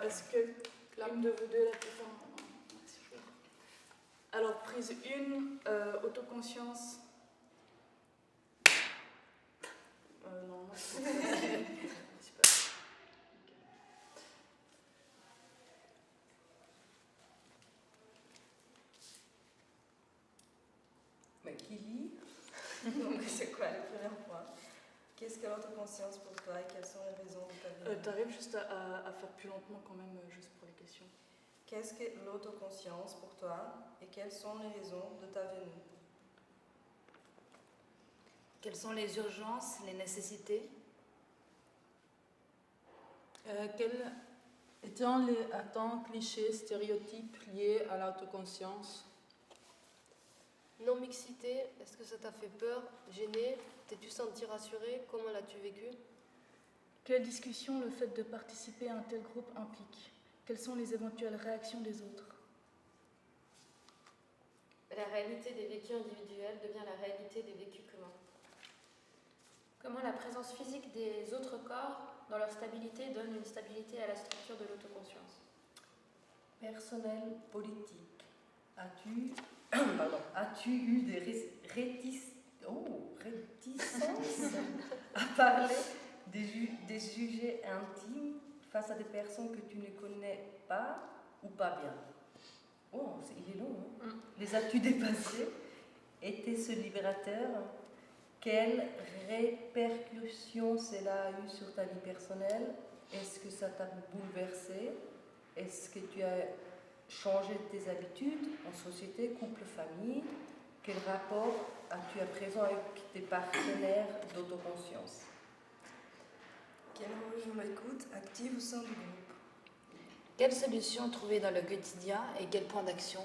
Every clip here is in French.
Est-ce que l'une de vous deux l'a pu faire? Alors, prise 1, autoconscience. Non, c'est pas ça. Mais qui lit? Donc, c'est quoi le premier point? Qu'est-ce que l'autoconscience pour toi et quelles sont les raisons de ta vie? T'arrives juste à faire plus lentement quand même, juste pour les questions. Qu'est-ce que l'autoconscience pour toi et quelles sont les raisons de ta venue? Quelles sont les urgences, les nécessités? Quels étaient les attentes, clichés, stéréotypes liés à l'autoconscience? Non-mixité, est-ce que ça t'a fait peur, gêné? T'es-tu senti rassuré? Comment l'as-tu vécu? Quelle discussion le fait de participer à un tel groupe implique? Quelles sont les éventuelles réactions des autres? La réalité des vécus individuels devient la réalité des vécus communs. Comment la présence physique des autres corps dans leur stabilité donne une stabilité à la structure de l'autoconscience? Personnel, politique. As-tu eu des réticences à parler des sujets intimes face à des personnes que tu ne connais pas ou pas bien? Oh, il est long, hein? Les as-tu dépassés? Était-ce libérateur? Quelles répercussions cela a eu sur ta vie personnelle? Est-ce que ça t'a bouleversé? Est-ce que tu as changé tes habitudes en société, couple, famille? Quel rapport as-tu à présent avec tes partenaires d'autoconscience? Quel rôle joue l'écoute active au sein du groupe? Quelles solutions trouver dans le quotidien et quels points d'action?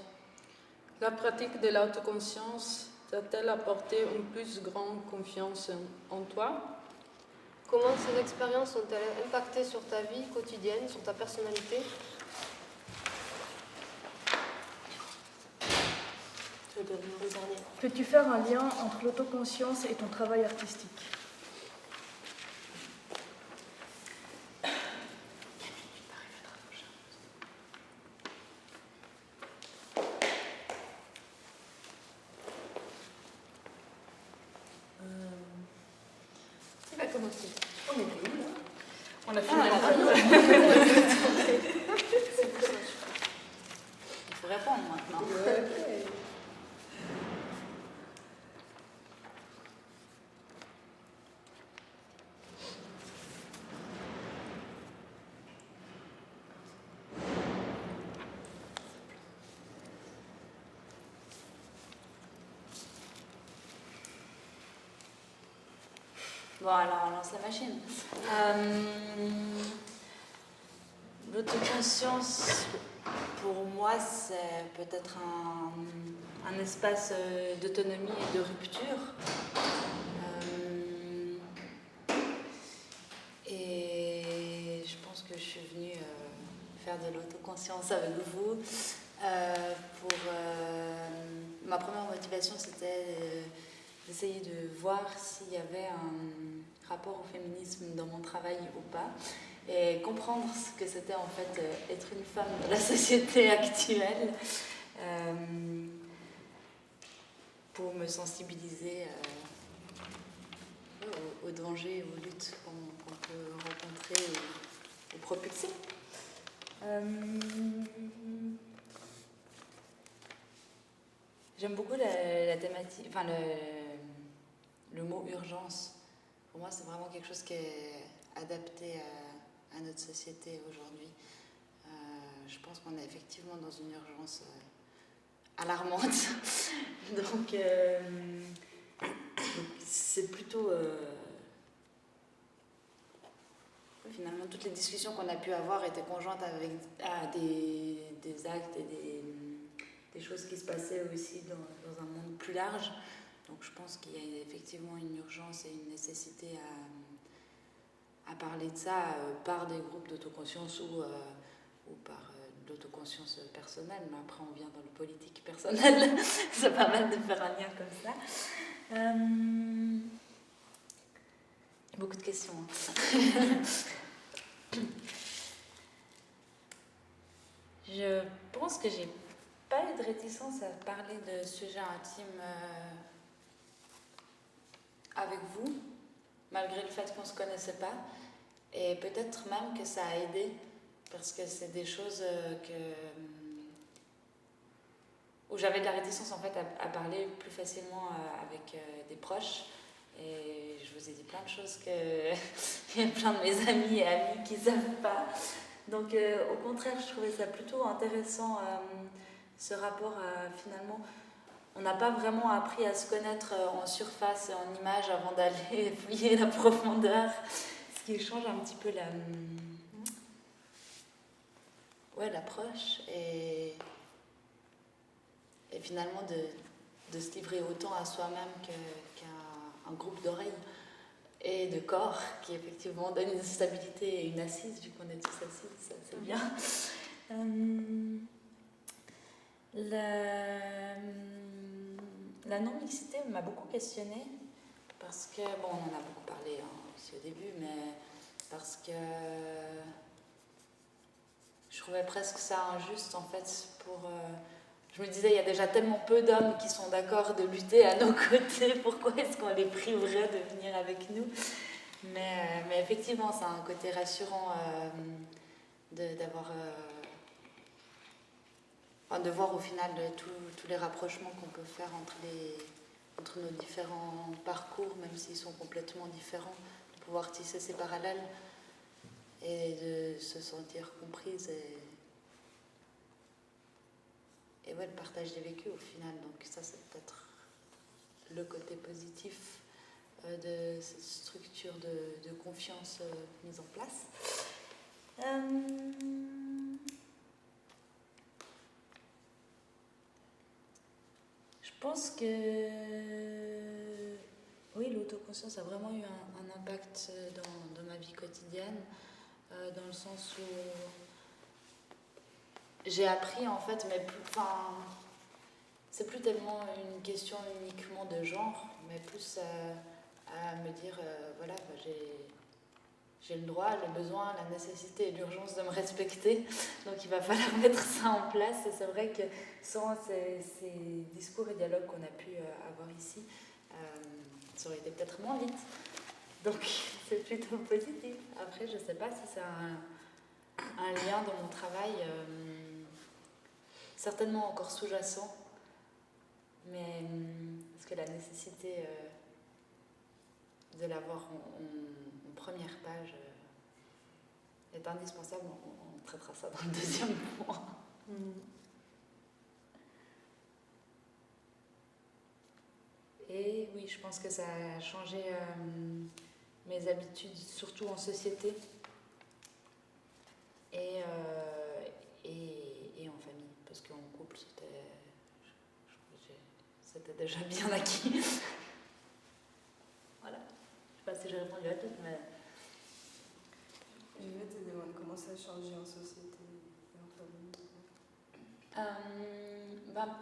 La pratique de l'autoconscience t'a-t-elle apporté une plus grande confiance en toi? Comment ces expériences ont-elles impacté sur ta vie quotidienne, sur ta personnalité? Le dernier. Peux-tu faire un lien entre l'autoconscience et ton travail artistique? Qui va commencer? On était où là? On a fini la fin. Il faut répondre maintenant. Bon, alors on lance la machine. L'autoconscience, pour moi, c'est peut-être un espace d'autonomie et de rupture. Et je pense que je suis venue faire de l'autoconscience avec vous. Ma première motivation, c'était d'essayer de voir s'il y avait un rapport au féminisme dans mon travail ou pas, et comprendre ce que c'était en fait être une femme dans la société actuelle, pour me sensibiliser aux dangers et aux luttes qu'on peut rencontrer ou propulser. J'aime beaucoup la thématique, enfin le mot urgence. Pour moi, c'est vraiment quelque chose qui est adapté à notre société aujourd'hui. Je pense qu'on est effectivement dans une urgence alarmante. Donc, c'est plutôt... finalement, toutes les discussions qu'on a pu avoir étaient conjointes avec des actes et des choses qui se passaient aussi dans un monde plus large. Donc je pense qu'il y a effectivement une urgence et une nécessité à parler de ça par des groupes d'autoconscience ou par de l'autoconscience personnelle. Mais après on vient dans le politique personnel. C'est pas mal de faire un lien comme ça. Beaucoup de questions. Hein. pense que j'ai pas eu de réticence à parler de sujets intimes avec vous, malgré le fait qu'on ne se connaissait pas. Et peut-être même que ça a aidé, parce que c'est des choses où j'avais de la réticence en fait à parler plus facilement avec des proches. Et je vous ai dit plein de choses qu'il y a plein de mes amis et amis qui ne savent pas. Donc au contraire, je trouvais ça plutôt intéressant, ce rapport à finalement... On n'a pas vraiment appris à se connaître en surface et en images avant d'aller fouiller la profondeur, ce qui change un petit peu l'approche et finalement de se livrer autant à soi-même qu'à un groupe d'oreilles et de corps qui effectivement donne une stabilité et une assise, vu qu'on est tous assis, ça c'est bien. La non-mixité m'a beaucoup questionnée parce que, bon, on en a beaucoup parlé aussi au début, mais parce que je trouvais presque ça injuste en fait pour... je me disais, il y a déjà tellement peu d'hommes qui sont d'accord de lutter à nos côtés, pourquoi est-ce qu'on les priverait de venir avec nous ? Mais effectivement, ça a un côté rassurant d'avoir... de voir au final tous les rapprochements qu'on peut faire entre nos différents parcours, même s'ils sont complètement différents, de pouvoir tisser ces parallèles et de se sentir comprise et ouais, le partage des vécus au final. Donc ça, c'est peut-être le côté positif de cette structure de confiance mise en place. Je pense que oui, l'autoconscience a vraiment eu un impact dans ma vie quotidienne, dans le sens où j'ai appris en fait, mais c'est plus tellement une question uniquement de genre, mais plus à me dire, voilà, j'ai le droit, le besoin, la nécessité et l'urgence de me respecter, donc il va falloir mettre ça en place. Et c'est vrai que sans ces discours et dialogues qu'on a pu avoir ici, ça aurait été peut-être moins vite. Donc c'est plutôt positif. Après, je ne sais pas si c'est un lien dans mon travail, certainement encore sous-jacent, mais parce que la nécessité de l'avoir en première page est indispensable. On traitera ça dans le deuxième point. Et oui, je pense que ça a changé mes habitudes, surtout en société et en famille, parce qu'en couple, c'était déjà bien acquis. Voilà. Je ne sais pas si j'ai répondu à tout, mais... Je vais te demander comment ça a changé en société et en famille.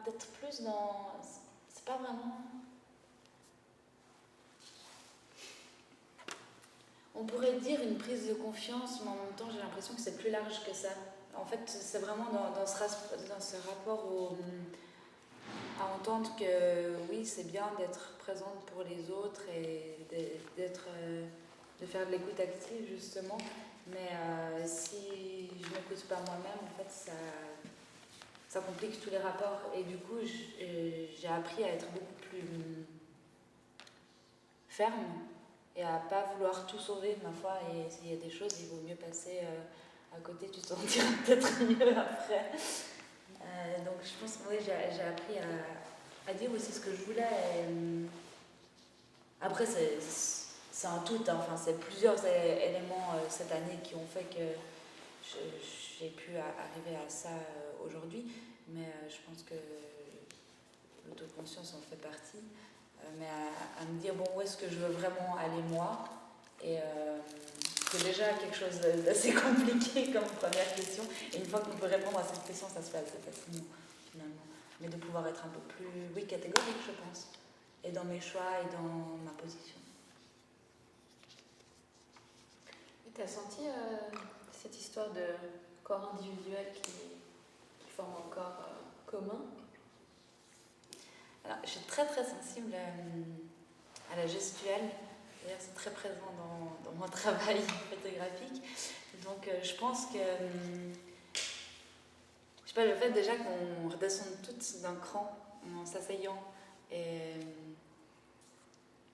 Peut-être plus dans... C'est pas vraiment... On pourrait dire une prise de confiance, mais en même temps j'ai l'impression que c'est plus large que ça. En fait, c'est vraiment dans ce rapport à entendre que oui, c'est bien d'être présente pour les autres et de faire de l'écoute active justement, mais si je ne m'écoute pas moi-même, en fait ça complique tous les rapports et du coup j'ai appris à être beaucoup plus ferme et à pas vouloir tout sauver ma foi, et s'il y a des choses il vaut mieux passer à côté, tu te sentiras peut-être mieux après. Donc je pense que oui, j'ai appris à dire aussi ce que je voulais. Après c'est un tout, hein. Enfin, c'est plusieurs éléments cette année qui ont fait que j'ai pu arriver à ça aujourd'hui, mais je pense que l'autoconscience en fait partie. Mais à me dire, bon, où est-ce que je veux vraiment aller moi, et c'est déjà quelque chose d'assez compliqué comme première question, et une fois qu'on peut répondre à cette question, ça se fait assez facilement finalement, mais de pouvoir être un peu plus, oui, catégorique, je pense, et dans mes choix et dans ma position. Et tu as senti cette histoire de corps individuel qui forment un corps commun? Alors, je suis très très sensible à la gestuelle. D'ailleurs, c'est très présent dans mon travail photographique. Donc, je pense que, je sais pas, le fait déjà qu'on redescende toutes d'un cran en s'asseyant et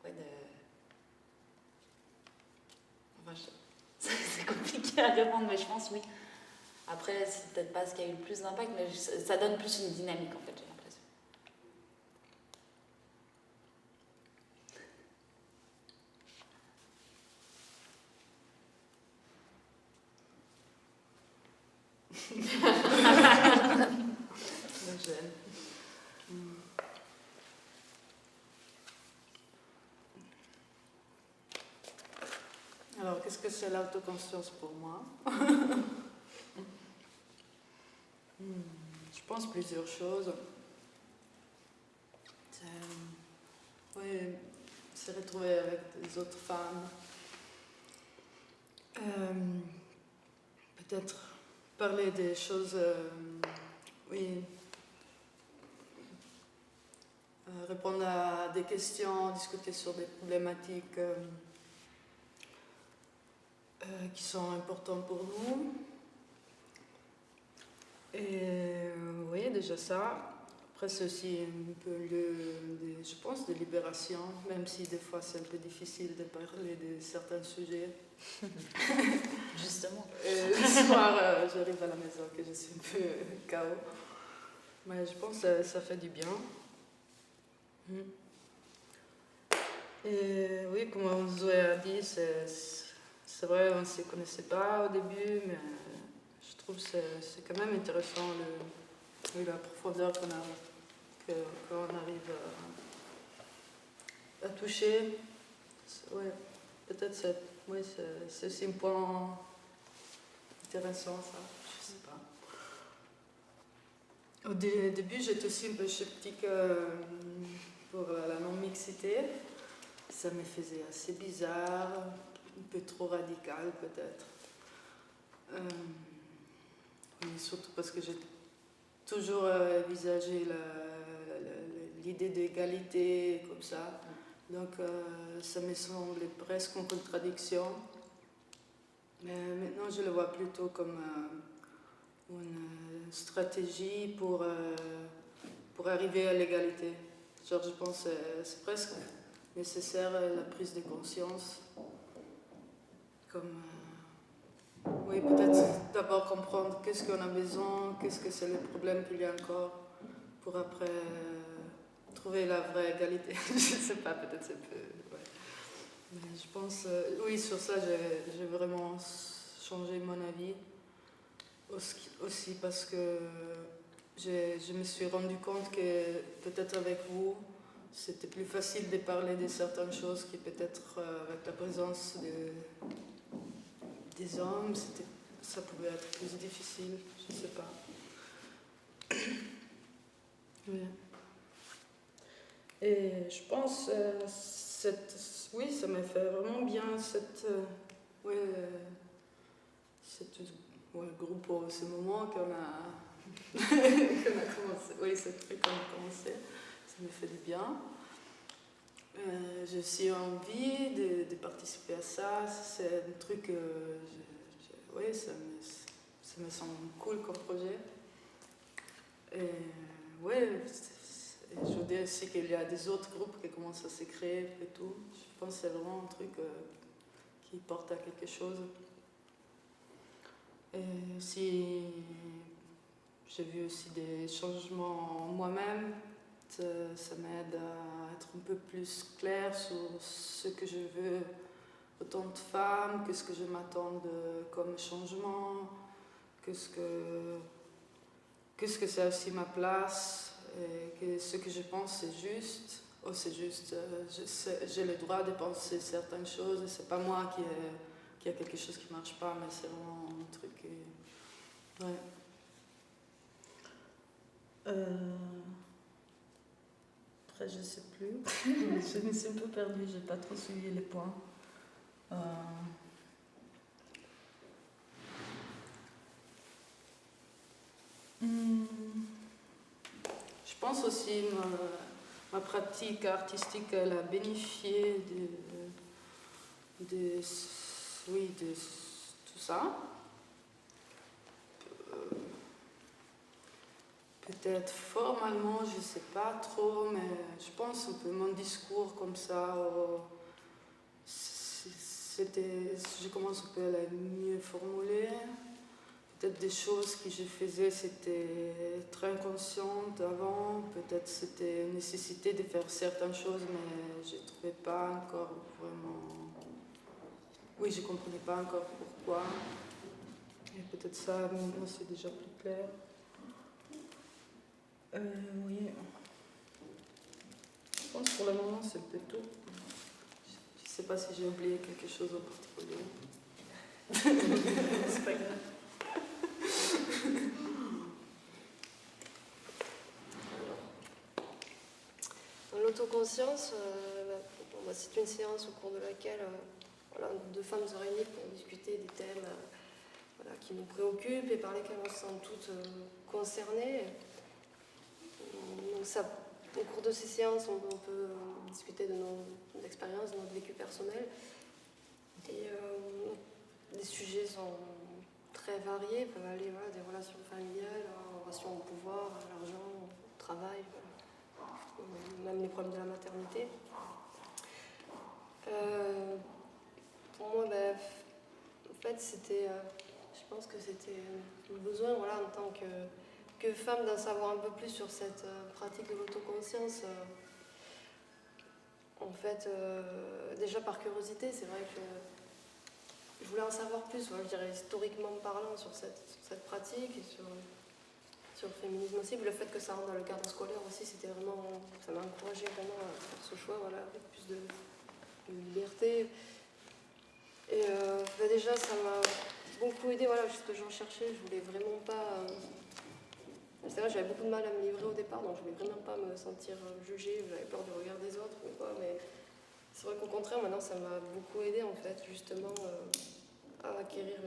ouais, enfin, c'est compliqué à répondre, mais je pense oui. Après, c'est peut-être pas ce qui a eu le plus d'impact, mais ça donne plus une dynamique en fait, j'ai l'impression. J'aime. Alors, qu'est-ce que c'est l'autoconscience pour moi? Je pense plusieurs choses. Oui, se retrouver avec des autres femmes. Peut-être parler des choses, oui, répondre à des questions, discuter sur des problématiques qui sont importantes pour nous. Et oui, déjà ça. Après, c'est aussi un peu je pense, de libération, même si des fois c'est un peu difficile de parler de certains sujets. Justement. Le soir, j'arrive à la maison que je suis un peu KO. Mais je pense que ça fait du bien. Et oui, comme Zoé a dit, c'est vrai, on ne se connaissait pas au début, mais je trouve que c'est quand même intéressant la profondeur qu'on arrive à toucher. Ouais, peut-être c'est aussi un point intéressant, ça, je sais pas. Au début, j'étais aussi un peu sceptique pour la non-mixité. Ça me faisait assez bizarre, un peu trop radical peut-être. Oui, surtout parce que j'ai toujours envisagé l'idée d'égalité comme ça. Donc ça me semblait presque en contradiction. Mais maintenant je le vois plutôt comme une stratégie pour arriver à l'égalité. Genre, je pense que c'est presque nécessaire la prise de conscience. Comme, oui, peut-être d'abord comprendre qu'est-ce qu'on a besoin, qu'est-ce que c'est le problème qu'il y a encore, pour après trouver la vraie égalité. Je ne sais pas, peut-être c'est peu. Ouais. Mais je pense, oui, sur ça, j'ai vraiment changé mon avis. Aussi parce que je me suis rendu compte que peut-être avec vous, c'était plus facile de parler de certaines choses qui peut-être avec la présence des hommes, ça pouvait être plus difficile, je ne sais pas. Oui. Et je pense, oui, ça m'a fait vraiment bien groupe, ce moment qu'on a, qu'on a commencé, oui, cette truc qu'on a commencé, ça me fait du bien. J'ai aussi envie de participer à ça, c'est un truc, oui, ça me semble cool comme projet. Et oui, je veux dire aussi qu'il y a des autres groupes qui commencent à se créer et tout. Je pense que c'est vraiment un truc qui porte à quelque chose. Et si j'ai vu aussi des changements en moi-même, ça m'aide à être un peu plus claire sur ce que je veux autant de femmes, qu'est-ce que je m'attends comme changement, qu'est-ce que c'est aussi ma place, et que ce que je pense c'est juste. Oh, c'est juste, j'ai le droit de penser certaines choses, et c'est pas moi qui a quelque chose qui marche pas, mais c'est vraiment un truc qui... Ouais. Après, je sais plus. Je me suis un peu perdue, j'ai pas trop suivi les points. je pense aussi ma pratique artistique, elle a bénéficié de tout ça. Peut-être formellement, je ne sais pas trop, mais je pense un peu mon discours comme ça, je commence un peu à la mieux formuler. Peut-être des choses que je faisais, c'était très inconsciente avant. Peut-être c'était une nécessité de faire certaines choses, mais je ne trouvais pas encore vraiment... Oui, je ne comprenais pas encore pourquoi. Et peut-être ça, maintenant, c'est déjà plus clair. Oui. Je pense pour le moment, c'est un peu tout. Je ne sais pas si j'ai oublié quelque chose en particulier. C'est pas grave. L'autoconscience, c'est une séance au cours de laquelle deux femmes se réunissent pour discuter des thèmes qui nous préoccupent et par lesquels on se sent toutes concernées. Donc ça, au cours de ces séances, on peut discuter de nos expériences, de notre vécu personnel. Et les sujets sont très variés, peuvent aller des relations familiales, relations au pouvoir, à l'argent, au travail, même les problèmes de la maternité. Pour moi, en fait, je pense que c'était un besoin, en tant que femme, d'en savoir un peu plus sur cette pratique de l'autoconscience. En fait, déjà par curiosité, c'est vrai que je voulais en savoir plus, je dirais historiquement parlant, sur cette pratique et sur le féminisme aussi. Le fait que ça rentre dans le cadre scolaire aussi, ça m'a encouragée vraiment à faire ce choix, avec plus de liberté. Et déjà, ça m'a beaucoup aidé, ce que je recherchais. Je voulais vraiment pas... c'est vrai, j'avais beaucoup de mal à me livrer au départ, donc je voulais vraiment pas me sentir jugée, j'avais peur du regard des autres, mais c'est vrai qu'au contraire, maintenant, ça m'a beaucoup aidé, en fait, justement, à acquérir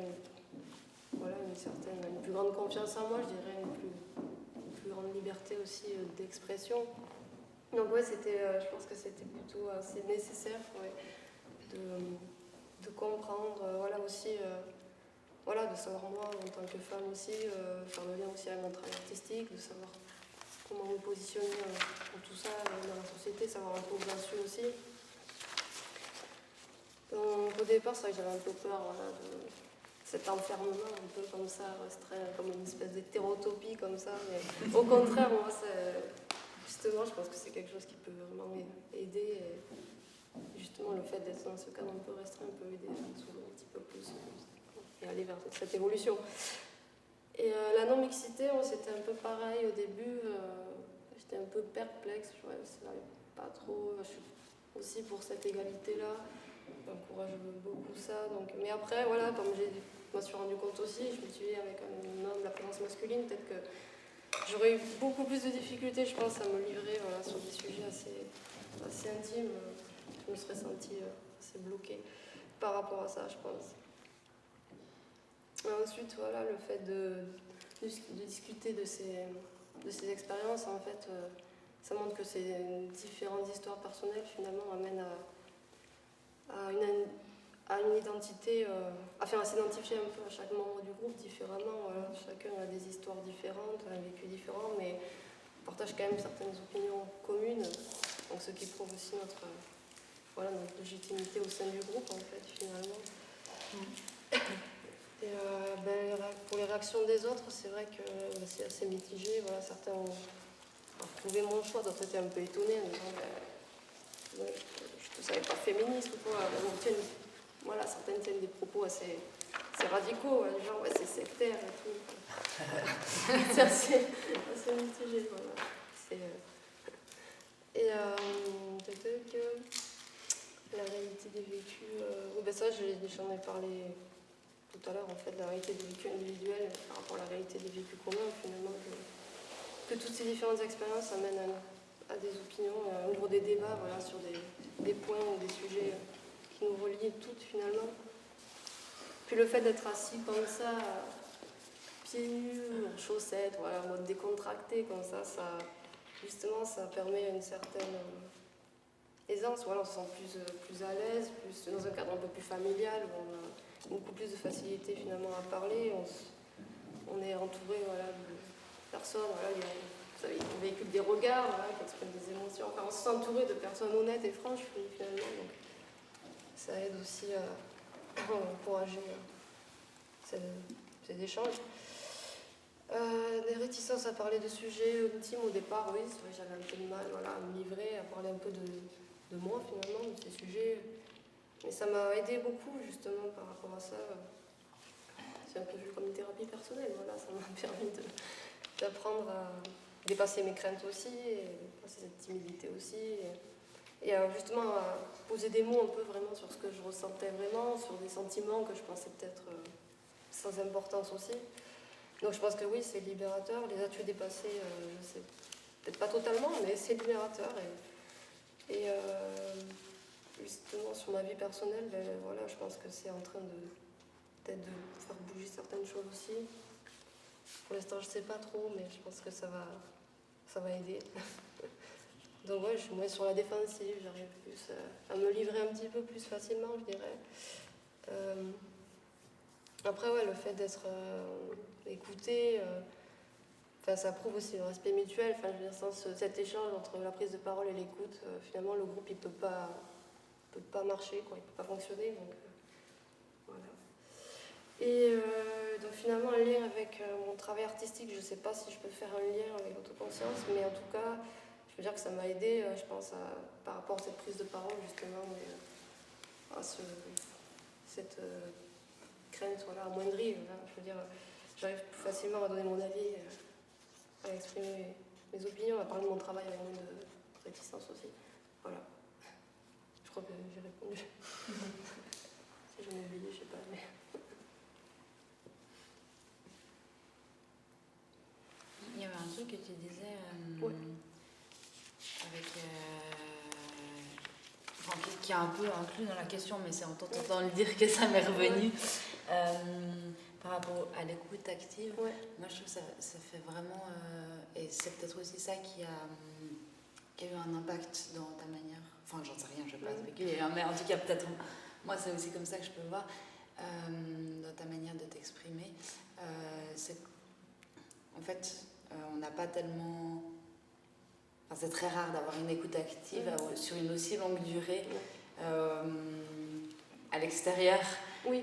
une plus grande confiance en moi, je dirais, une plus grande liberté aussi d'expression. Donc je pense que c'était plutôt assez nécessaire de comprendre, aussi, de savoir moi en tant que femme aussi, faire le lien aussi avec mon travail artistique, de savoir comment me positionner pour tout ça dans la société, savoir un peu où j'en suis aussi. Donc, au départ, c'est vrai que j'avais un peu peur de cet enfermement un peu comme ça, restreint, comme une espèce d'hétérotopie comme ça, mais au contraire, moi, justement, je pense que c'est quelque chose qui peut vraiment aider. Et justement, le fait d'être dans ce cadre un peu restreint peut aider à s'ouvrir un petit peu plus et aller vers cette évolution. Et la non-mixité, c'était un peu pareil au début. J'étais un peu perplexe, je ne savais pas trop. Je suis aussi pour cette égalité-là. J'encourage beaucoup ça. Mais après, comme je me suis rendu compte aussi, je me suis dit avec un homme, la présence masculine, peut-être que j'aurais eu beaucoup plus de difficultés, je pense, à me livrer sur des sujets assez intimes. Je me serais sentie assez bloquée par rapport à ça, je pense. Et ensuite, le fait de discuter de ces expériences, en fait, ça montre que ces différentes histoires personnelles, finalement, amènent à une identité, à s'identifier un peu à chaque membre du groupe différemment. Chacun a des histoires différentes, un vécu différent, mais on partage quand même certaines opinions communes, donc ce qui prouve aussi notre légitimité au sein du groupe, en fait, finalement. Et pour les réactions des autres, c'est vrai que c'est assez mitigé. Certains ont approuvé mon choix, d'autres étaient un peu étonnés en disant je ne savais pas féministe ou quoi. Certaines tiennent des propos assez radicaux, genre c'est sectaire et tout. C'est assez mitigé. Et la réalité des vécus, ça j'en ai parlé tout à l'heure, en fait, la réalité des vécus individuels par rapport à la réalité des vécus communs, finalement, que toutes ces différentes expériences amènent à des opinions, au niveau des débats, sur des points ou des sujets qui nous relient toutes, finalement. Puis le fait d'être assis comme ça, pieds nus, en chaussettes, en mode décontracté, comme ça justement, ça permet une certaine aisance. Voilà, on se sent plus à l'aise, plus dans un cadre un peu plus familial, où on a beaucoup plus de facilité finalement à parler. On est entouré voilà, de personnes, voilà, ils véhiculent des regards, voilà, qui expriment des émotions. Enfin, on se sent entouré de personnes honnêtes et franches finalement. Donc, ça aide aussi à encourager ces échanges. Des réticences à parler de sujets intimes au départ, oui, c'est vrai que j'avais un peu de mal voilà, à me livrer, à parler un peu de moi finalement, de ces sujets. Mais ça m'a aidé beaucoup justement par rapport à ça. C'est un peu vu comme une thérapie personnelle, voilà, ça m'a permis d'apprendre à dépasser mes craintes aussi, et dépasser cette timidité aussi. Et justement à poser des mots un peu vraiment sur ce que je ressentais vraiment, sur des sentiments que je pensais peut-être sans importance aussi. Donc je pense que oui, c'est libérateur. Les as-tu dépassé, je sais peut-être pas totalement, mais c'est libérateur. Et justement sur ma vie personnelle, ben, voilà, je pense que c'est en train peut-être de faire bouger certaines choses aussi. Pour l'instant, je sais pas trop, mais je pense que ça va aider. Donc ouais, je suis moins sur la défensive, j'arrive plus à me livrer un petit peu plus facilement, je dirais. Après, ouais, le fait d'être écouté, ça prouve aussi le respect mutuel. Enfin, je veux dire, sans cet échange entre la prise de parole et l'écoute, finalement, le groupe, il peut pas marcher, quoi, il peut pas fonctionner. Donc, voilà. Et donc finalement, un lien avec mon travail artistique, je sais pas si je peux faire un lien avec l'autoconscience, mais en tout cas, je veux dire que ça m'a aidé, je pense, par rapport à cette prise de parole, justement, à cette crainte voilà, amoindrie. Voilà. Je veux dire, j'arrive plus facilement à donner mon avis, à exprimer mes opinions, à parler de mon travail avec moins de réticence aussi. Voilà. Je crois que j'ai répondu. Si j'en ai oublié, je sais pas. Mais... Il y avait un truc que tu disais ouais. avec enfin, qui est un peu inclus dans la question, mais c'est en t'entendant le dire que ça m'est revenu. Par rapport à l'écoute active, ouais. moi je trouve que ça fait vraiment et c'est peut-être aussi ça qui a eu un impact dans ta manière, enfin j'en sais rien, je ne vais pas spéculer, mais en tout cas peut-être moi c'est aussi comme ça que je peux voir dans ta manière de t'exprimer. C'est en fait on n'a pas tellement, enfin, c'est très rare d'avoir une écoute active sur une aussi longue durée à l'extérieur. Oui.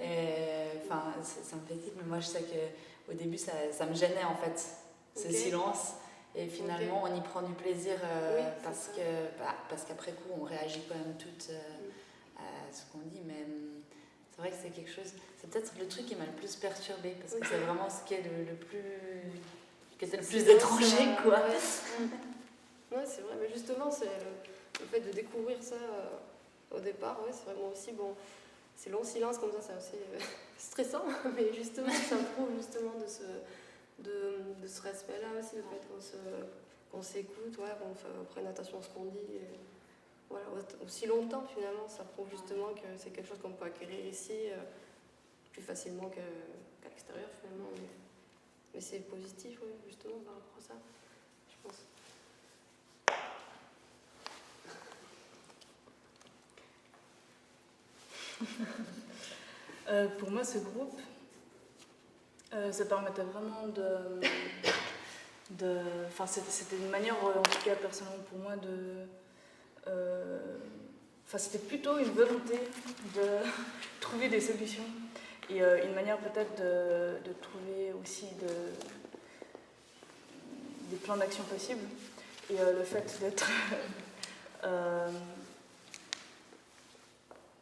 Enfin, ça me fait tilt, mais moi je sais qu'au début ça me gênait en fait, ce silence. Et finalement on y prend du plaisir parce qu'après coup on réagit quand même toutes à ce qu'on dit. Mais c'est vrai que c'est quelque chose, c'est peut-être le truc qui m'a le plus perturbée parce que c'est vraiment ce qui est le plus étranger quoi. Ouais, c'est vrai, mais justement c'est le fait de découvrir ça au départ, c'est vraiment aussi bon. Ces longs silences comme ça, c'est assez stressant, mais justement, ça prouve justement de ce respect-là aussi, le fait qu'on s'écoute, qu'on prenne attention à ce qu'on dit. Et, voilà, aussi longtemps finalement, ça prouve justement que c'est quelque chose qu'on peut acquérir ici plus facilement qu'à l'extérieur finalement. Mais c'est positif, justement, par rapport à ça, je pense. Pour moi, ce groupe, ça permettait vraiment enfin, c'était une manière, en tout cas personnellement pour moi, enfin, c'était plutôt une volonté de trouver des solutions et une manière peut-être de trouver aussi des plans d'action possibles. Et le fait d'être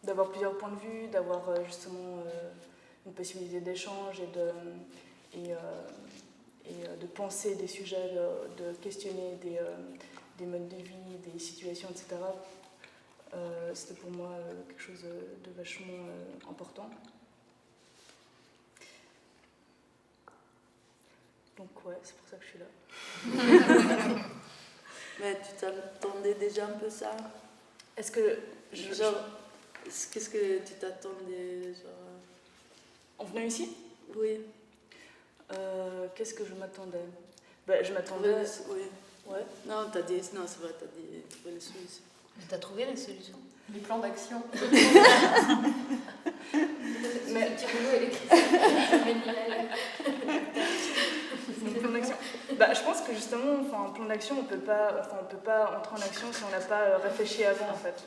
d'avoir plusieurs points de vue, d'avoir justement une possibilité d'échange et de penser des sujets, de questionner des modes de vie, des situations, etc. C'était pour moi quelque chose de vachement important. Donc ouais, c'est pour ça que je suis là. Mais tu t'attendais déjà un peu ça? Est-ce que qu'est-ce que tu t'attendais en venant ici? Oui. Qu'est-ce que je m'attendais? Je m'attendais... Oui. Ouais. Non, non, c'est vrai, t'as dit trouver les solutions. T'as trouvé les solutions? Les plans d'action. Mais- Le petit rouleau électrique. Un plan d'action. Bah, je pense que justement, un plan d'action, on peut pas entrer en action si on n'a pas réfléchi avant en fait.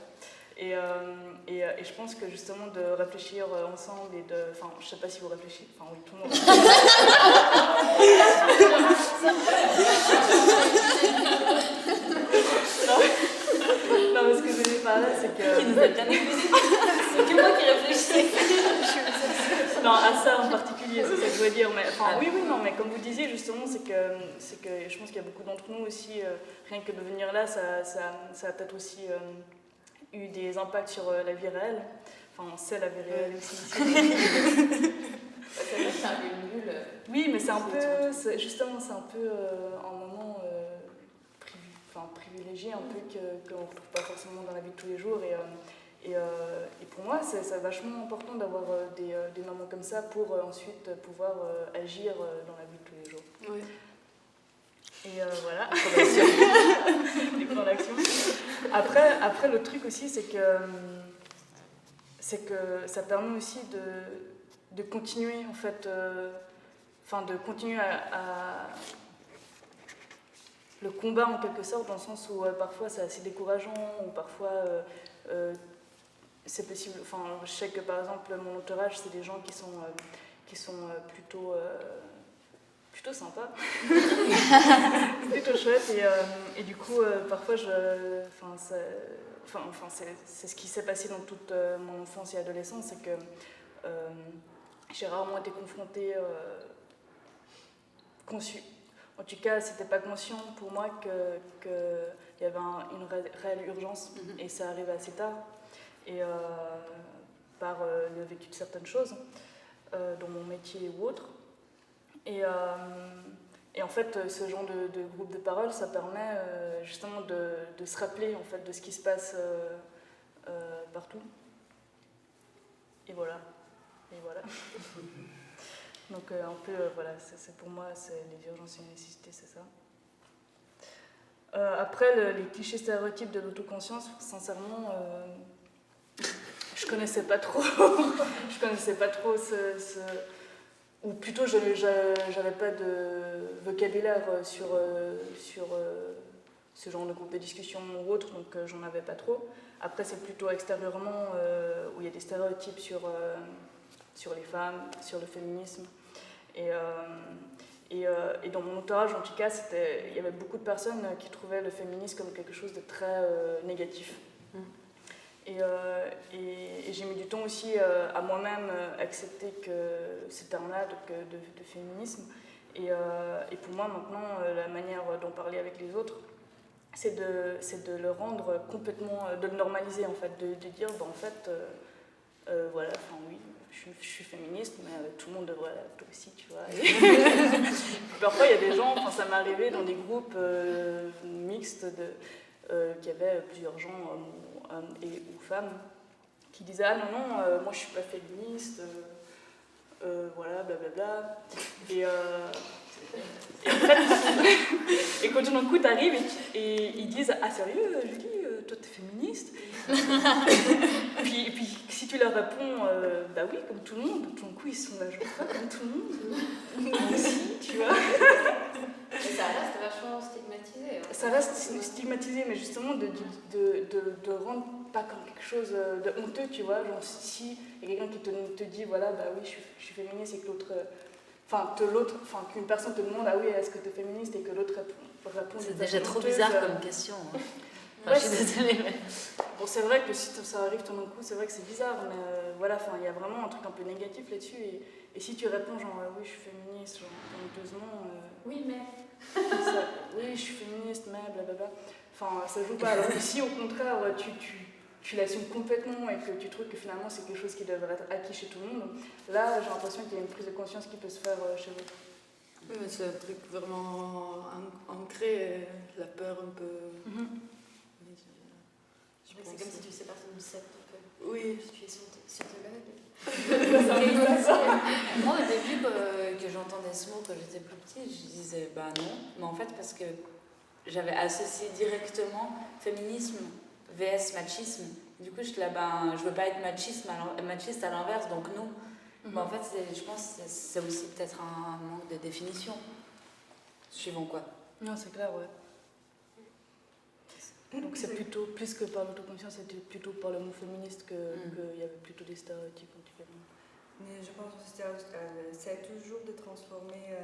Et je pense que justement de réfléchir ensemble et de... Enfin, je sais pas si vous réfléchissez... Enfin, oui, tout le monde. Non, mais ce que je veux dire par là, c'est que... Qui nous a bien écoutés. C'est que moi qui réfléchissais. Non, à ça en particulier, c'est ça que je veux dire. Mais, oui, non, mais comme vous disiez, justement, c'est que je pense qu'il y a beaucoup d'entre nous aussi, rien que de venir là, ça a peut-être aussi eu des impacts sur la vie réelle. Enfin, c'est la vie réelle aussi. C'est un peu une bulle. Oui, mais c'est un peu un moment privilégié, un peu qu'on ne retrouve pas forcément dans la vie de tous les jours. Et pour moi, c'est vachement important d'avoir des moments comme ça pour ensuite pouvoir agir dans la vie de tous les jours. Oui. Et voilà, les plans d'action. Après, le truc aussi, c'est que ça permet aussi de continuer, en fait, de continuer à le combat en quelque sorte, dans le sens où parfois c'est assez décourageant, ou parfois c'est possible. Enfin, je sais que par exemple, mon entourage, c'est des gens qui sont plutôt sympas, plutôt chouettes, et du coup, parfois, c'est ce qui s'est passé dans toute mon enfance et adolescence, c'est que j'ai rarement été confrontée, conçue. En tout cas, c'était pas conscient pour moi qu'il y avait une réelle urgence, et ça arrivait assez tard, et par le vécu de certaines choses, dans mon métier ou autre. Et en fait, ce genre de groupe de parole, ça permet justement de se rappeler en fait, de ce qui se passe partout. Et voilà. Donc un peu, voilà, c'est pour moi, c'est les urgences et les nécessités, c'est ça. Après, les clichés stéréotypes de l'autoconscience, sincèrement, je connaissais pas trop. Ou plutôt, j'avais pas de vocabulaire sur ce genre de groupe de discussion ou autre, donc j'en avais pas trop. Après, c'est plutôt extérieurement où il y a des stéréotypes sur les femmes, sur le féminisme. Et dans mon entourage, en tout cas, il y avait beaucoup de personnes qui trouvaient le féminisme comme quelque chose de très négatif. Et j'ai mis du temps aussi à moi-même accepter que ce terme-là de féminisme. Et pour moi, maintenant, la manière d'en parler avec les autres, c'est de le rendre complètement, de le normaliser, en fait, de dire, en fait, voilà, oui, je suis féministe, mais tout le monde devrait l'être aussi, tu vois. Parfois, il y a des gens, ça m'est arrivé dans des groupes mixtes qui avaient plusieurs gens, hommes ou femmes, qui disaient « Ah non, moi je suis pas féministe, voilà, blablabla. » Et en fait, et quand tout d'un coup t'arrives et ils disent « Ah sérieux, Julie, toi t'es féministe ?» et puis si tu leur réponds « Bah oui, comme tout le monde », tout d'un coup ils sont là « Je crois comme tout le monde, moi aussi, tu vois. » Mais ça reste vachement stigmatisé. Hein. Ça reste stigmatisé, mais justement de rendre pas comme quelque chose de honteux, tu vois. Genre si il y a quelqu'un qui te dit voilà, bah oui, je suis féministe, et que qu'une personne te demande ah oui, est-ce que tu es féministe, et que l'autre répond. C'est déjà trop bizarre comme question. Ouais, je suis désolée. Mais... Bon, c'est vrai que si ça arrive tout d'un coup, c'est vrai que c'est bizarre, mais voilà, il y a vraiment un truc un peu négatif là-dessus. Et si tu réponds genre oui, je suis féministe, genre honteusement. Oui, mais. Oui, je suis féministe, mais blablabla. Ça joue pas. Alors que si au contraire, tu l'assumes complètement et que tu trouves que finalement c'est quelque chose qui devrait être acquis chez tout le monde, là j'ai l'impression qu'il y a une prise de conscience qui peut se faire chez vous. Oui, mais c'est un truc vraiment ancré, la peur un peu. C'est comme si tu faisais partie d'une secte un peu. Oui. Tu es scientologue. Moi, au début, que j'entendais ce mot quand j'étais plus petite, je disais bah non. Mais en fait, parce que j'avais associé directement féminisme vs machisme. Du coup, je veux pas être machiste à l'inverse, donc non. Mais en fait, je pense que c'est aussi peut-être un manque de définition. Suivant quoi. Non, c'est clair, ouais. Donc c'est plutôt, plus que par l'autoconscience, c'était plutôt par le mot féministe qu'il y avait plutôt des stéréotypes différents. Mais je pense que c'est toujours de transformer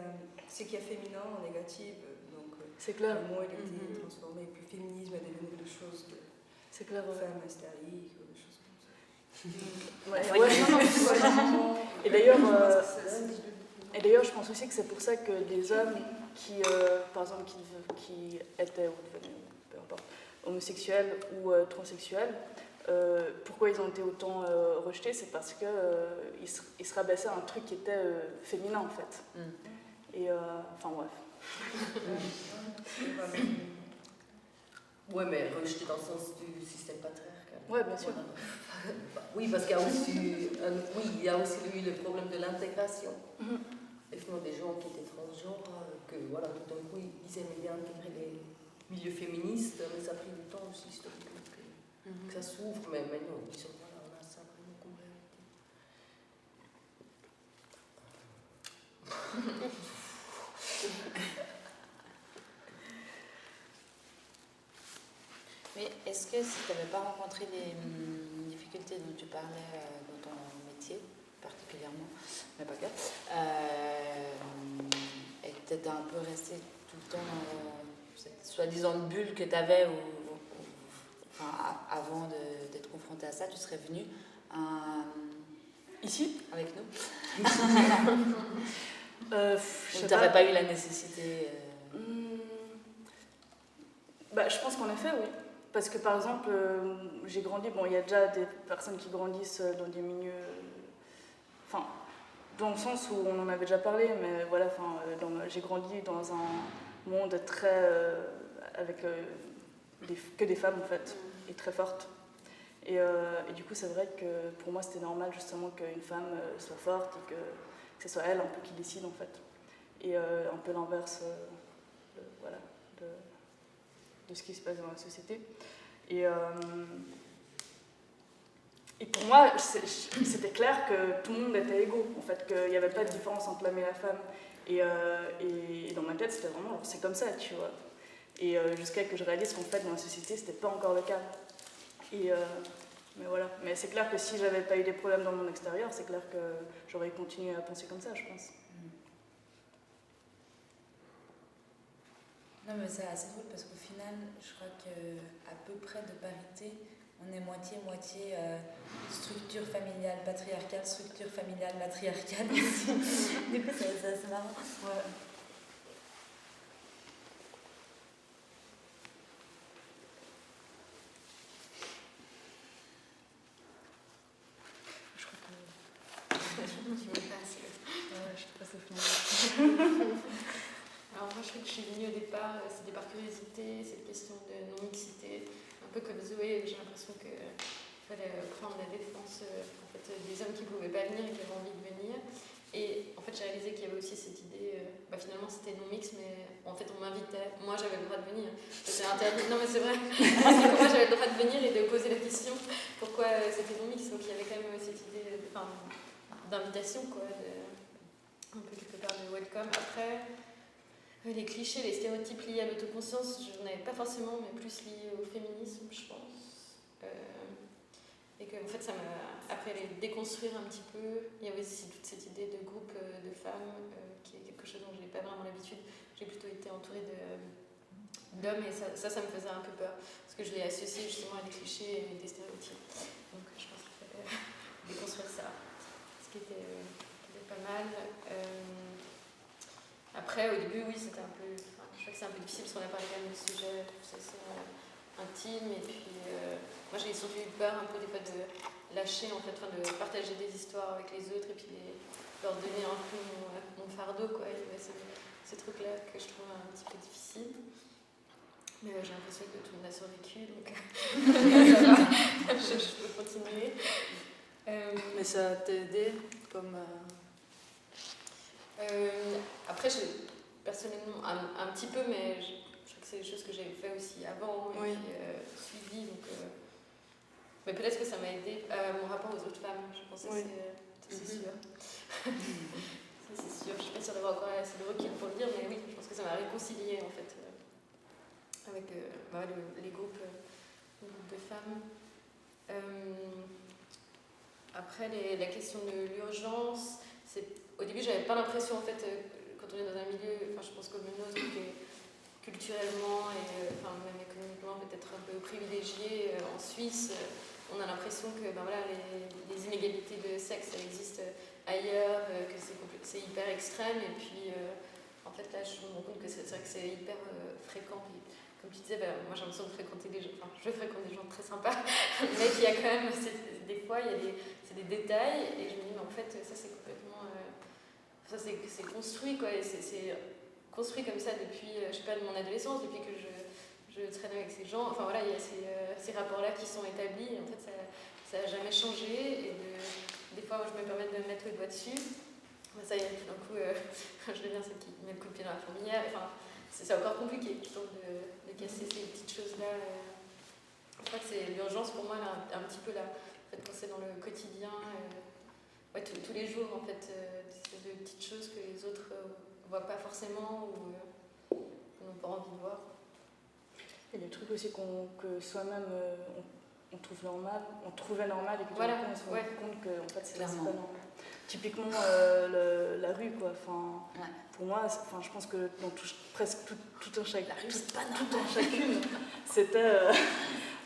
ce qui est féminin en négatif. Donc c'est clair. Le mot il était transformé, puis féminisme est devenu quelque chose de c'est clair, ouais. femme hystérique ou des choses comme ça. Et d'ailleurs, je pense aussi que c'est pour ça que les hommes qui, par exemple, qui étaient ou devenaient, peu importe, homosexuels ou transsexuels, pourquoi ils ont été autant rejetés, c'est parce qu'ils se rabaissaient à un truc qui était féminin en fait. Et enfin bref. Ouais, mais rejeté dans le sens du système patriarcal. Ouais, bien sûr. Oui, parce qu'il y a aussi eu le problème de l'intégration. Effectivement, des gens qui étaient transgenres, que voilà, tout d'un coup, ils aimaient bien intégrer les milieux féministes, mais ça a pris du temps aussi historiquement que ça s'ouvre, mais maintenant, ils sont voilà, on a ça vraiment comme réalité. Mais est-ce que si tu n'avais pas rencontré les difficultés dont tu parlais dans ton métier, particulièrement, mais pas que, et que tu étais un peu resté tout le temps dans cette soi-disant bulle que tu avais avant d'être confronté à ça, tu serais venu ici avec nous tu n'aurais pas eu la nécessité je pense qu'en effet, oui. Parce que par exemple, j'ai grandi, il y a déjà des personnes qui grandissent dans des milieux. Enfin, dans le sens où on en avait déjà parlé, mais voilà, j'ai grandi dans un monde très. Avec que des femmes en fait, et très fortes. Et du coup, c'est vrai que pour moi, c'était normal justement qu'une femme soit forte et que ce soit elle un peu qui décide en fait. Et un peu l'inverse de ce qui se passe dans la société. Et pour moi, c'était clair que tout le monde était égaux, en fait, qu'il n'y avait pas de différence entre l'homme et la femme. Et dans ma tête, c'était vraiment, c'est comme ça, tu vois. Et jusqu'à que je réalise qu'en fait, dans la société, c'était pas encore le cas. Mais voilà. Mais c'est clair que si j'avais pas eu des problèmes dans mon extérieur, c'est clair que j'aurais continué à penser comme ça, je pense. Non, mais c'est assez drôle parce qu'au final, je crois qu'à peu près de parité, on est moitié-moitié structure familiale patriarcale, structure familiale matriarcale. Du coup, c'est assez marrant. Ouais. Je crois que. Je me passe. Ouais, je te passe le film. Alors moi je crois que je suis venue au départ, c'était par curiosité, cette question de non-mixité, un peu comme Zoé, j'ai l'impression qu'il fallait prendre la défense des hommes qui ne pouvaient pas venir et qui avaient envie de venir. Et en fait j'ai réalisé qu'il y avait aussi cette idée, finalement c'était non-mix, mais en fait on m'invitait, moi j'avais le droit de venir, c'était interdit, non mais c'est vrai, moi j'avais le droit de venir et de poser la question pourquoi c'était non-mix, donc il y avait quand même cette idée d'invitation, quoi, un peu quelque part de welcome. Après, les clichés, les stéréotypes liés à l'autoconscience, je n'en avais pas forcément, mais plus liés au féminisme, je pense. Et que, en fait, ça m'a appris à les déconstruire un petit peu. Il y avait aussi toute cette idée de groupe de femmes, qui est quelque chose dont je n'ai pas vraiment l'habitude. J'ai plutôt été entourée d'hommes, et ça me faisait un peu peur, parce que je l'ai associé justement à des clichés et des stéréotypes. Donc, je pense qu'il fallait déconstruire ça, ce qui était pas mal. Après, au début, oui, c'était un peu. Je crois que c'est un peu difficile parce qu'on a parlé quand même de sujets assez intimes. Et puis, moi, j'ai surtout eu peur un peu des fois de lâcher, en fait, de partager des histoires avec les autres et puis leur donner un peu mon fardeau, quoi. Il y avait ces trucs-là que je trouve un petit peu difficiles. Mais j'ai l'impression que tout le monde a survécu, donc ça va, je peux continuer. Mais ça t'a aidé comme. Après, personnellement, un petit peu, mais je crois que c'est des choses que j'avais fait aussi avant et Oui. puis suivi. Donc, mais peut-être que ça m'a aidé mon rapport aux autres femmes. Je pense que Oui. c'est sûr. Ça, c'est sûr. Je suis pas sûre d'avoir encore assez de recul pour le dire, mais oui, je pense que ça m'a réconcilié en fait avec les groupes de femmes. Après, la question de l'urgence, au début, j'avais pas l'impression, en fait, quand on est dans un milieu, je pense comme le nôtre, qui est culturellement et même économiquement peut-être un peu privilégié en Suisse, on a l'impression que les inégalités de sexe, elles existent ailleurs, que c'est hyper extrême, et puis en fait, là, je me rends compte que c'est vrai que c'est hyper fréquent. Puis, comme tu disais, moi j'ai l'impression de fréquenter des gens, je fréquente des gens très sympas, mais qu'il y a quand même, des fois, c'est des détails, et je me dis, mais en fait, ça c'est complètement. Ça c'est construit, quoi, et c'est construit comme ça depuis, je sais pas, de mon adolescence, depuis que je traîne avec ces gens. Enfin voilà, il y a ces rapports-là qui sont établis, et en fait, ça n'a jamais changé, et des fois, je me permets de mettre le doigt dessus. Ça y est, tout d'un coup, je deviens celle qui met le coup de pied dans la fourmilière. Enfin, c'est encore compliqué, je trouve, de casser ces petites choses-là. Je crois que c'est l'urgence pour moi, là, un petit peu là. En fait, quand c'est dans le quotidien, tous les jours, en fait, de petites choses que les autres ne voient pas forcément ou n'ont pas envie de voir. Il y a des trucs aussi que soi-même on trouve normal, on trouvait normal, et puis Voilà, on se rend compte que en fait, c'est pas Clairement. normal. Typiquement la rue, quoi. Enfin, Ouais. pour moi, je pense que dans presque tout un chacun, La rue, c'est pas tout normal. un chacune, c'était.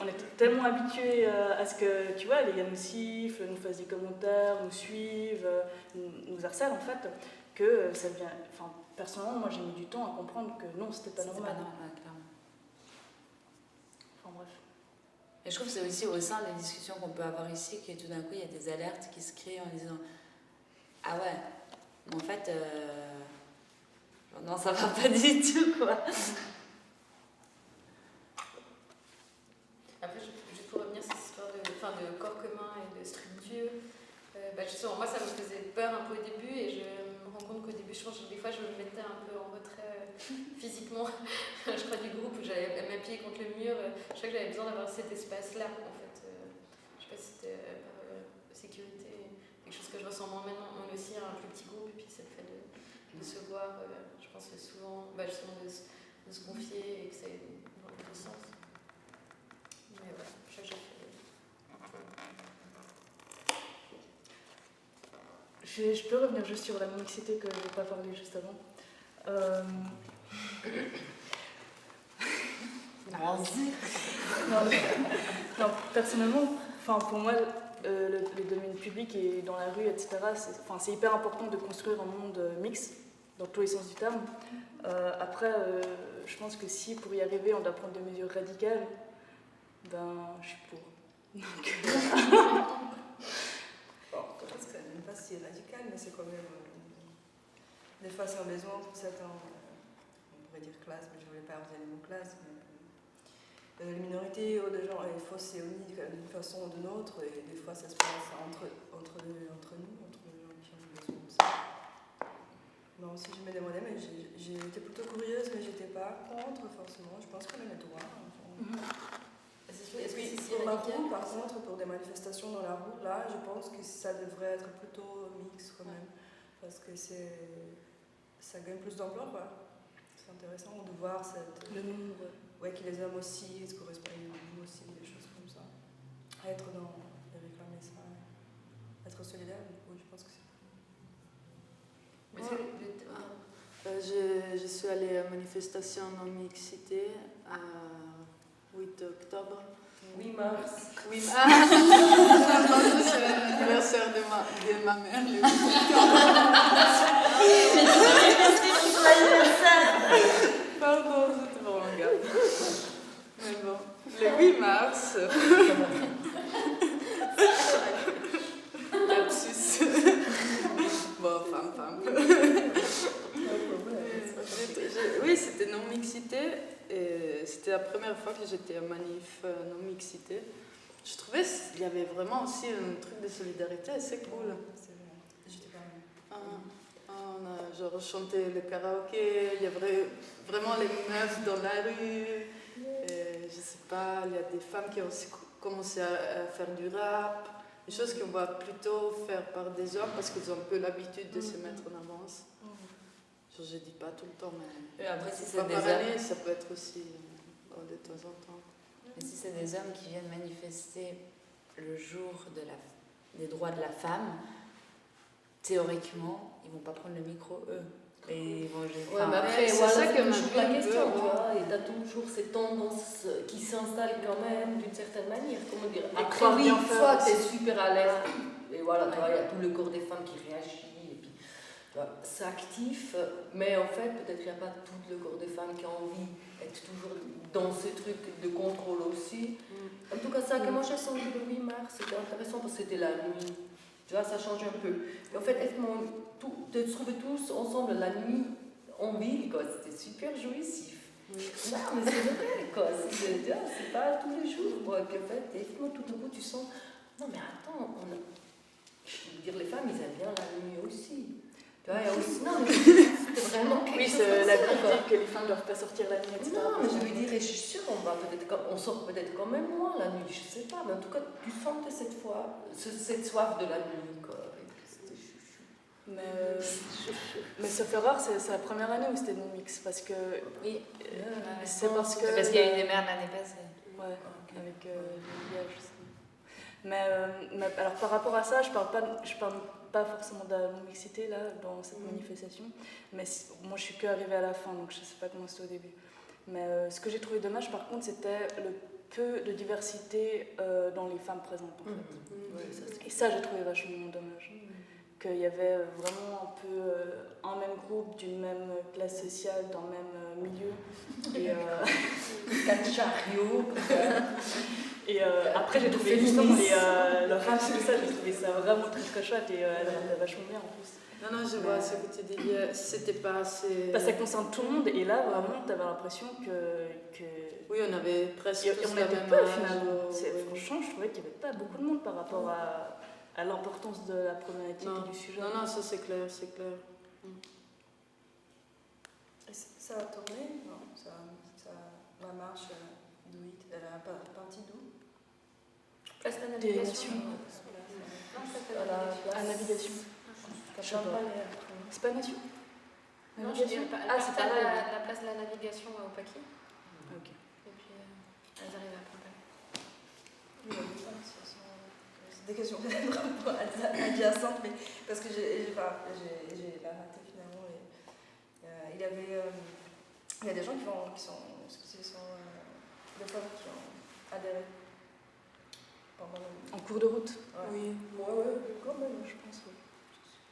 On était tellement habitués à ce que, tu vois, les gars nous sifflent, nous fassent des commentaires, nous suivent, nous harcèlent en fait, que ça devient. Enfin, personnellement, moi j'ai mis du temps à comprendre que non, c'était pas C'était normal. pas normal, clairement. Enfin bref. Et je trouve que c'est aussi au sein des discussions qu'on peut avoir ici que tout d'un coup il y a des alertes qui se créent en disant ah ouais, mais en fait non, ça va pas du tout, quoi. Après, juste pour revenir sur cette histoire de corps commun et de structure, justement, moi ça me faisait peur un peu au début, et je me rends compte qu'au début, je pense que des fois je me mettais un peu en retrait physiquement, je crois, du groupe, où j'allais m'appuyer contre le mur. Je crois que j'avais besoin d'avoir cet espace-là, en fait. Je sais pas si c'était par sécurité, quelque chose que je ressens moins maintenant. On est aussi un plus petit groupe, et puis c'est le fait de se voir, je pense que souvent, justement de se confier, et que ça ait dans le bon sens. Mais voilà, je sais que j'ai fait. Je peux revenir juste sur la mixité que je n'ai pas parlé juste avant. Non, personnellement, pour moi, le domaine public et dans la rue, etc., c'est hyper important de construire un monde mixte, dans tous les sens du terme. Après, je pense que si pour y arriver, on doit prendre des mesures radicales, je suis pour. Je pense que c'est même pas si radical, mais c'est quand même. Des fois, c'est un besoin pour certains, on pourrait dire classe, mais je ne voulais pas utiliser le mot classe, mais les minorités ou des gens, il faut se unir d'une façon ou d'une autre, et des fois, ça se passe entre nous, entre les gens qui ont besoin de ça. Moi aussi, je me demandais, mais j'ai été plutôt curieuse, mais je n'étais pas contre, forcément. Je pense qu'on a le droit. Est-ce que c'est si Pour la radical? route, par contre, pour des manifestations dans la route, là, je pense que ça devrait être plutôt mix quand même, parce que ça gagne plus d'ampleur, quoi. C'est intéressant de voir Le nombre. Ouais, que les hommes aussi se correspondent aussi, des choses comme ça. Être dans réclamer ça, être solidaire, oui, je pense que c'est. Je suis allée à la manifestation non-mixité à 8 octobre. 8 mars. Oui, pardon, c'est l'anniversaire de ma mère, le 8 octobre. Pardon, c'était vraiment grave. Mais bon, le 8 mars. Lapsus. Bon, femme. Oui, c'était non-mixité. Et c'était la première fois que j'étais à manif non-mixité. Je trouvais qu'il y avait vraiment aussi un truc de solidarité assez cool. C'est vrai. J'étais pas. On a genre chanté le karaoké, il y avait vraiment les meufs dans la rue. Et, je sais pas, il y a des femmes qui ont aussi commencé à faire du rap. Des choses qu'on va plutôt faire par des hommes parce qu'ils ont un peu l'habitude de se mettre en avance. Genre, je dis pas tout le temps, mais Et après, si c'est pas des par hommes, année, ça peut être aussi de temps en temps. mais si c'est des hommes qui viennent manifester le jour des droits de la femme, théoriquement, ils vont pas prendre le micro, eux. Et ils vont Ouais, mais après, c'est voilà, ça c'est que toujours la m'a plu un question, peu, tu vois. Et t'as toujours ces tendances qui s'installent quand même d'une certaine manière. Comment dire? Après, croire oui, bien faire soit aussi. t'es super à l'aise, et voilà, tu vois, il y a tout le corps des femmes qui réagit, et puis tu vois, c'est actif, mais en fait, peut-être qu'il n'y a pas tout le corps des femmes qui a envie d'être toujours dans ces trucs de contrôle aussi. En tout cas, ça que moi j'ai senti le 8 mars, c'était intéressant parce que c'était la nuit. Tu vois, ça change un peu. Et en fait, de se trouver tous ensemble la nuit en ville, quoi, c'était super jouissif. Non, mais c'est vrai, quoi. C'est pas tous les jours, quoi. Et puis en fait, effectivement, tout au bout, tu sens. Non, mais attends, je veux dire, les femmes, ils aiment bien la nuit aussi. Tu vois, il y a aussi. Non, mais c'est vraiment quelque Oui, chose c'est comme la ça, quoi. vérité que les femmes ne doivent pas sortir la nuit, etc. Non, mais je veux dire, et je suis sûre, on sort peut-être quand même moins la nuit, je sais pas, mais en tout cas, tu sentais cette soif de la nuit, quoi. Et puis, c'était chouchou. Mais sauf erreur, c'est la première année où c'était non-mix, parce que Oui, c'est parce que... parce qu'il y a eu des mères l'année passée. Ouais, avec l'IA, je sais. Mais alors par rapport à ça, je parle pas forcément de la non-mixité là, dans cette manifestation, mais moi je suis que arrivée à la fin, donc je sais pas comment c'était au début. Mais ce que j'ai trouvé dommage par contre, c'était le peu de diversité dans les femmes présentes en fait. Et ça j'ai trouvé vachement dommage. Qu'il y avait vraiment un peu un même groupe, d'une même classe sociale, d'un même milieu. Et, Quatre chariots, et après, j'ai trouvé justement le rap, tout ça, j'ai trouvé ça vraiment très très chouette et elle rappelait vachement bien en plus. Non, je vois ce que tu dis. C'était pas assez. Bah, ça concerne tout le monde et là, vraiment, t'avais l'impression que Oui, on avait presque tous on la était même peu âge. finalement. Oui. Franchement, je trouvais qu'il n'y avait pas beaucoup de monde par rapport à l'importance de la problématique Non. et du sujet. Non, ça c'est clair, c'est clair. Et ça a tourné? Non, la marche d'où elle a parti d'où? Place de la Des navigation. nations. Non, c'est à pas la À navigation. C'est pas nation? Non, je dirais pas. Ah, c'est pareil. La place de la navigation au Paquis. Ok. Et puis elles arrivent à Pompadour. C'est des questions vraiment adjacentes, mais parce que j'ai pas raté finalement. Il y a des gens qui sont des femmes qui ont adhéré pendant le... En cours de route. Ouais. Oui, ouais, quand même, je pense. Ouais.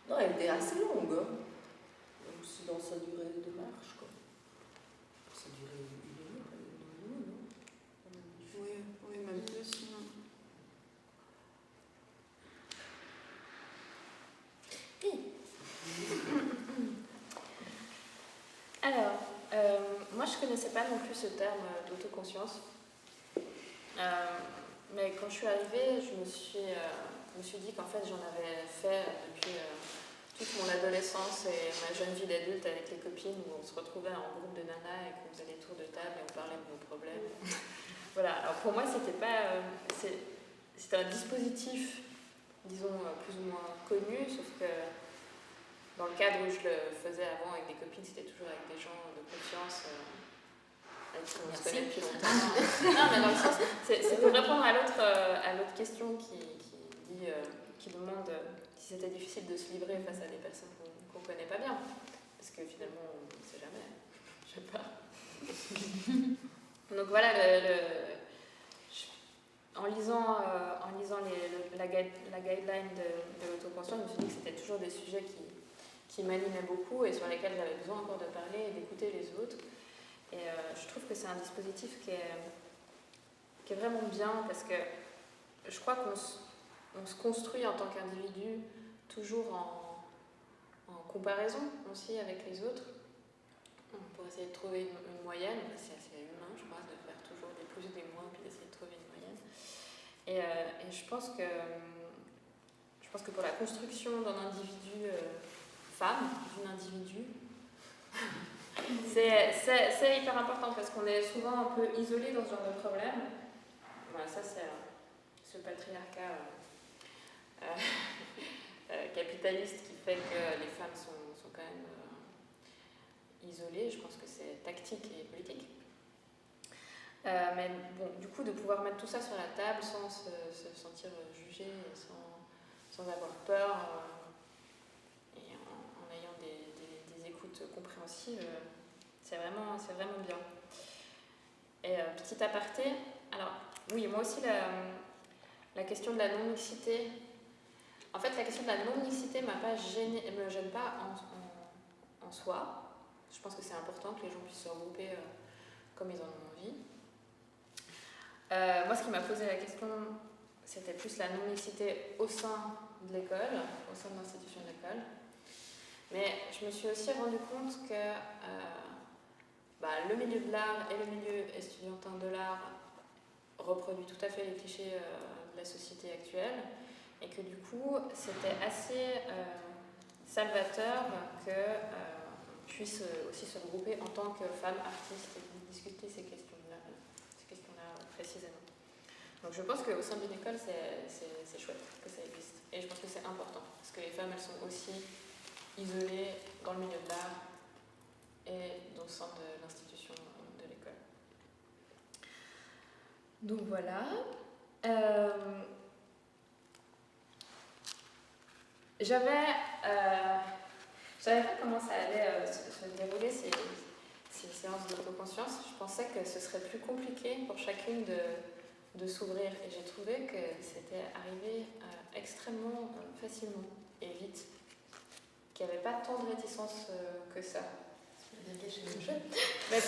Non, elle était assez longue, hein. Aussi dans sa durée de marche, quoi. Ça durait 1 heure, non? Oui, même plus. Non. Alors, moi je connaissais pas non plus ce terme d'autoconscience. Mais quand je suis arrivée, je me suis dit qu'en fait j'en avais fait depuis toute mon adolescence et ma jeune vie d'adulte avec les copines où on se retrouvait en groupe de nanas et qu'on faisait des tours de table et on parlait de nos problèmes. Voilà, alors pour moi c'était pas... c'était un dispositif, disons, plus ou moins connu, sauf que dans le cadre où je le faisais avant avec des copines, c'était toujours avec des gens de confiance avec qui on se connaît depuis longtemps. Non, mais dans le sens, c'est pour répondre à l'autre question qui demande si c'était difficile de se livrer face à des personnes qu'on ne connaît pas bien. Parce que finalement, on ne sait jamais. Je sais pas. Donc voilà, en lisant la guideline de l'autoconscience, je me suis dit que c'était toujours des sujets qui m'animaient beaucoup et sur lesquels j'avais besoin encore de parler et d'écouter les autres. Et je trouve que c'est un dispositif qui est vraiment bien parce que je crois qu'on se construit en tant qu'individu toujours en comparaison aussi avec les autres pour essayer de trouver une moyenne. C'est assez humain, je crois, de faire toujours des plus, des moins, puis d'essayer de trouver une moyenne. Et je pense que pour la construction d'un individu femme, d'une individu. C'est hyper important parce qu'on est souvent un peu isolé dans ce genre de problème. Voilà, ça c'est ce patriarcat capitaliste qui fait que les femmes sont quand même isolées. Je pense que c'est tactique et politique. Mais bon, du coup, de pouvoir mettre tout ça sur la table sans se sentir jugé, sans avoir peur, et en ayant des écoutes compréhensives, c'est vraiment bien. Et petit aparté, alors oui, moi aussi la question de la non-mixité, en fait la question de la non-mixité me gêne pas en soi. Je pense que c'est important que les gens puissent se regrouper comme ils en ont envie. Moi, ce qui m'a posé la question, c'était plus la non-mixité au sein de l'école, au sein de l'institution de l'école. Mais je me suis aussi rendu compte que le milieu de l'art et le milieu estudiantin de l'art reproduit tout à fait les clichés de la société actuelle, et que du coup, c'était assez salvateur qu'on puisse aussi se regrouper en tant que femmes artistes et discuter ces questions-là précisément. Donc je pense qu'au sein d'une école, c'est chouette que ça existe. Et je pense que c'est important, parce que les femmes, elles sont aussi isolées dans le milieu de l'art et au sein de l'institution de l'école. Donc voilà. Je savais pas comment ça allait se dérouler ces séances d'autoconscience. Je pensais que ce serait plus compliqué pour chacune de s'ouvrir, et j'ai trouvé que c'était arrivé extrêmement facilement et vite, qu'il n'y avait pas tant de réticence que ça. Mais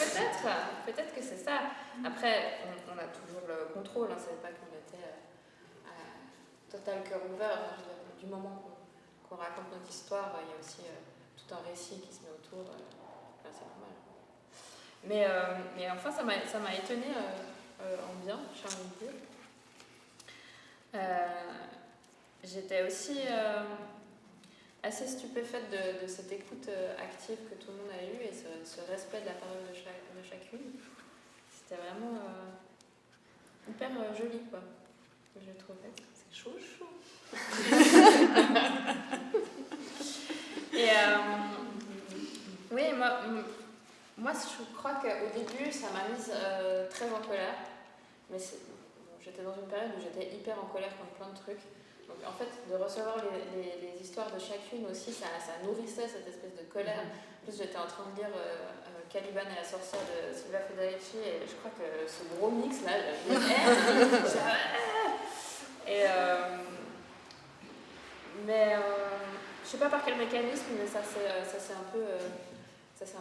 peut-être que c'est ça. Après, on a toujours le contrôle, hein, c'est pas qu'on était à total cœur ouvert. Du moment qu'on raconte notre histoire, il y a aussi tout un récit qui se met autour. C'est normal. Mais enfin, ça m'a étonnée en bien, j'ai envie de dire. J'étais aussi assez stupéfaite de cette écoute active que tout le monde a eue et ce respect de la parole de chacune. C'était vraiment hyper joli, quoi, je trouvais. C'est chaud. Et oui, moi, je crois qu'au début, ça m'a mise très en colère. Mais j'étais dans une période où j'étais hyper en colère contre plein de trucs. Donc en fait, de recevoir les histoires de chacune aussi, ça nourrissait cette espèce de colère. En plus, j'étais en train de lire Caliban et la sorcière de Silvia Federici, et je crois que ce gros mix là, je sais pas par quel mécanisme, mais ça s'est un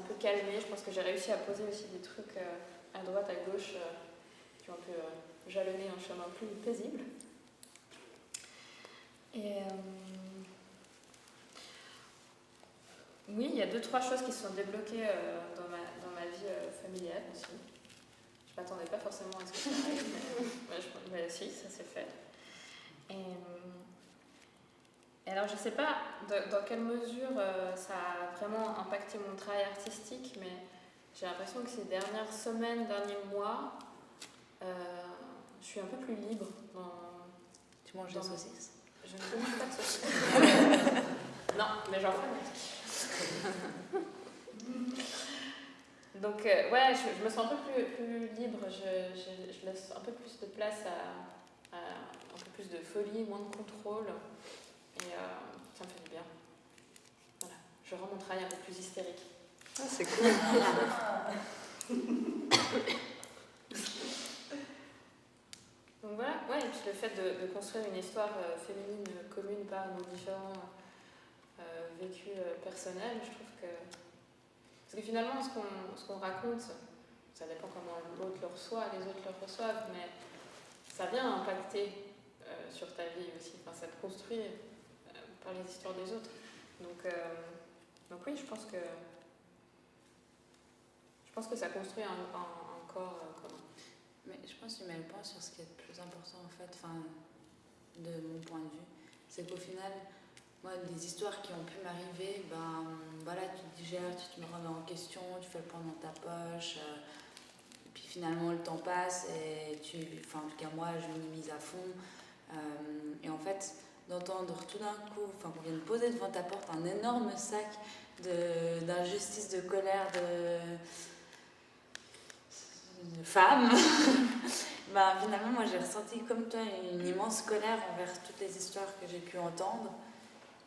peu calmé. Je pense que j'ai réussi à poser aussi des trucs à droite, à gauche, qui ont un peu jalonné un chemin plus paisible. Et oui, il y a 2-3 choses qui se sont débloquées dans ma vie familiale aussi. Je ne m'attendais pas forcément à ce que ça arrive, mais si, ça s'est fait. Et alors, je ne sais pas dans quelle mesure ça a vraiment impacté mon travail artistique, mais j'ai l'impression que ces dernières semaines, derniers mois, je suis un peu plus libre. Tu manges des saucisses? Je ne mange pas de saucisses. Non, mais j'en fais. Donc, ouais, je me sens un peu plus libre. Je laisse un peu plus de place à un peu plus de folie, moins de contrôle. Et ça me fait du bien. Voilà. Je rends mon travail un peu plus hystérique. Ah, c'est cool. Donc voilà, ouais, et puis le fait de construire une histoire féminine commune par nos différents vécus personnels, je trouve que... Parce que finalement, ce qu'on raconte, ça dépend comment l'autre le reçoit, les autres le reçoivent, mais ça vient impacter sur ta vie aussi. Enfin, ça te construit par les histoires des autres. Donc oui, je pense que ça construit un corps commun. Mais je pense que tu mets le point sur ce qui est le plus important en fait, de mon point de vue, c'est qu'au final, moi, des histoires qui ont pu m'arriver, ben voilà, tu te digères, tu te remets en question, tu fais le point dans ta poche, puis finalement le temps passe et enfin en tout cas moi je m'y mise à fond. Et en fait, d'entendre tout d'un coup, enfin qu'on vienne poser devant ta porte un énorme sac d'injustice, de colère, de femmes, ben, finalement moi j'ai ressenti comme toi une immense colère envers toutes les histoires que j'ai pu entendre.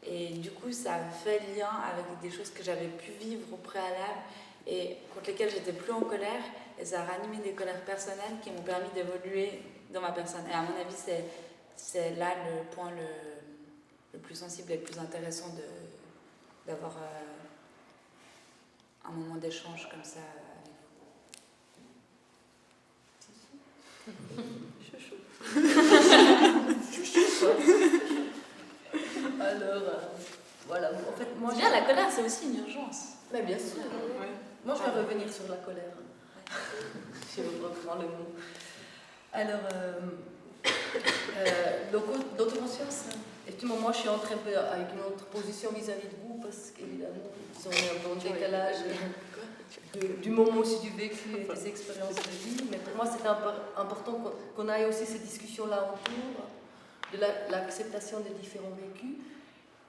Et du coup, ça a fait lien avec des choses que j'avais pu vivre au préalable et contre lesquelles j'étais plus en colère. Et ça a ranimé des colères personnelles qui m'ont permis d'évoluer dans ma personne. Et à mon avis, c'est là le point le plus sensible et le plus intéressant d'avoir un moment d'échange comme ça avec vous. Alors, voilà, en fait, moi... Bien, la colère, c'est aussi une urgence. Mais bien sûr. Ouais. Moi, je vais revenir sur la colère. Si on reprend le mot. Alors, l'autoconscience, effectivement, moi, je suis entrée un peu avec une autre position vis-à-vis de vous, parce qu'évidemment, ils ont un bon décalage du moment aussi du vécu et des expériences de vie. Mais pour moi, c'était important qu'on aille aussi ces discussions-là autour de l'acceptation des différents vécus.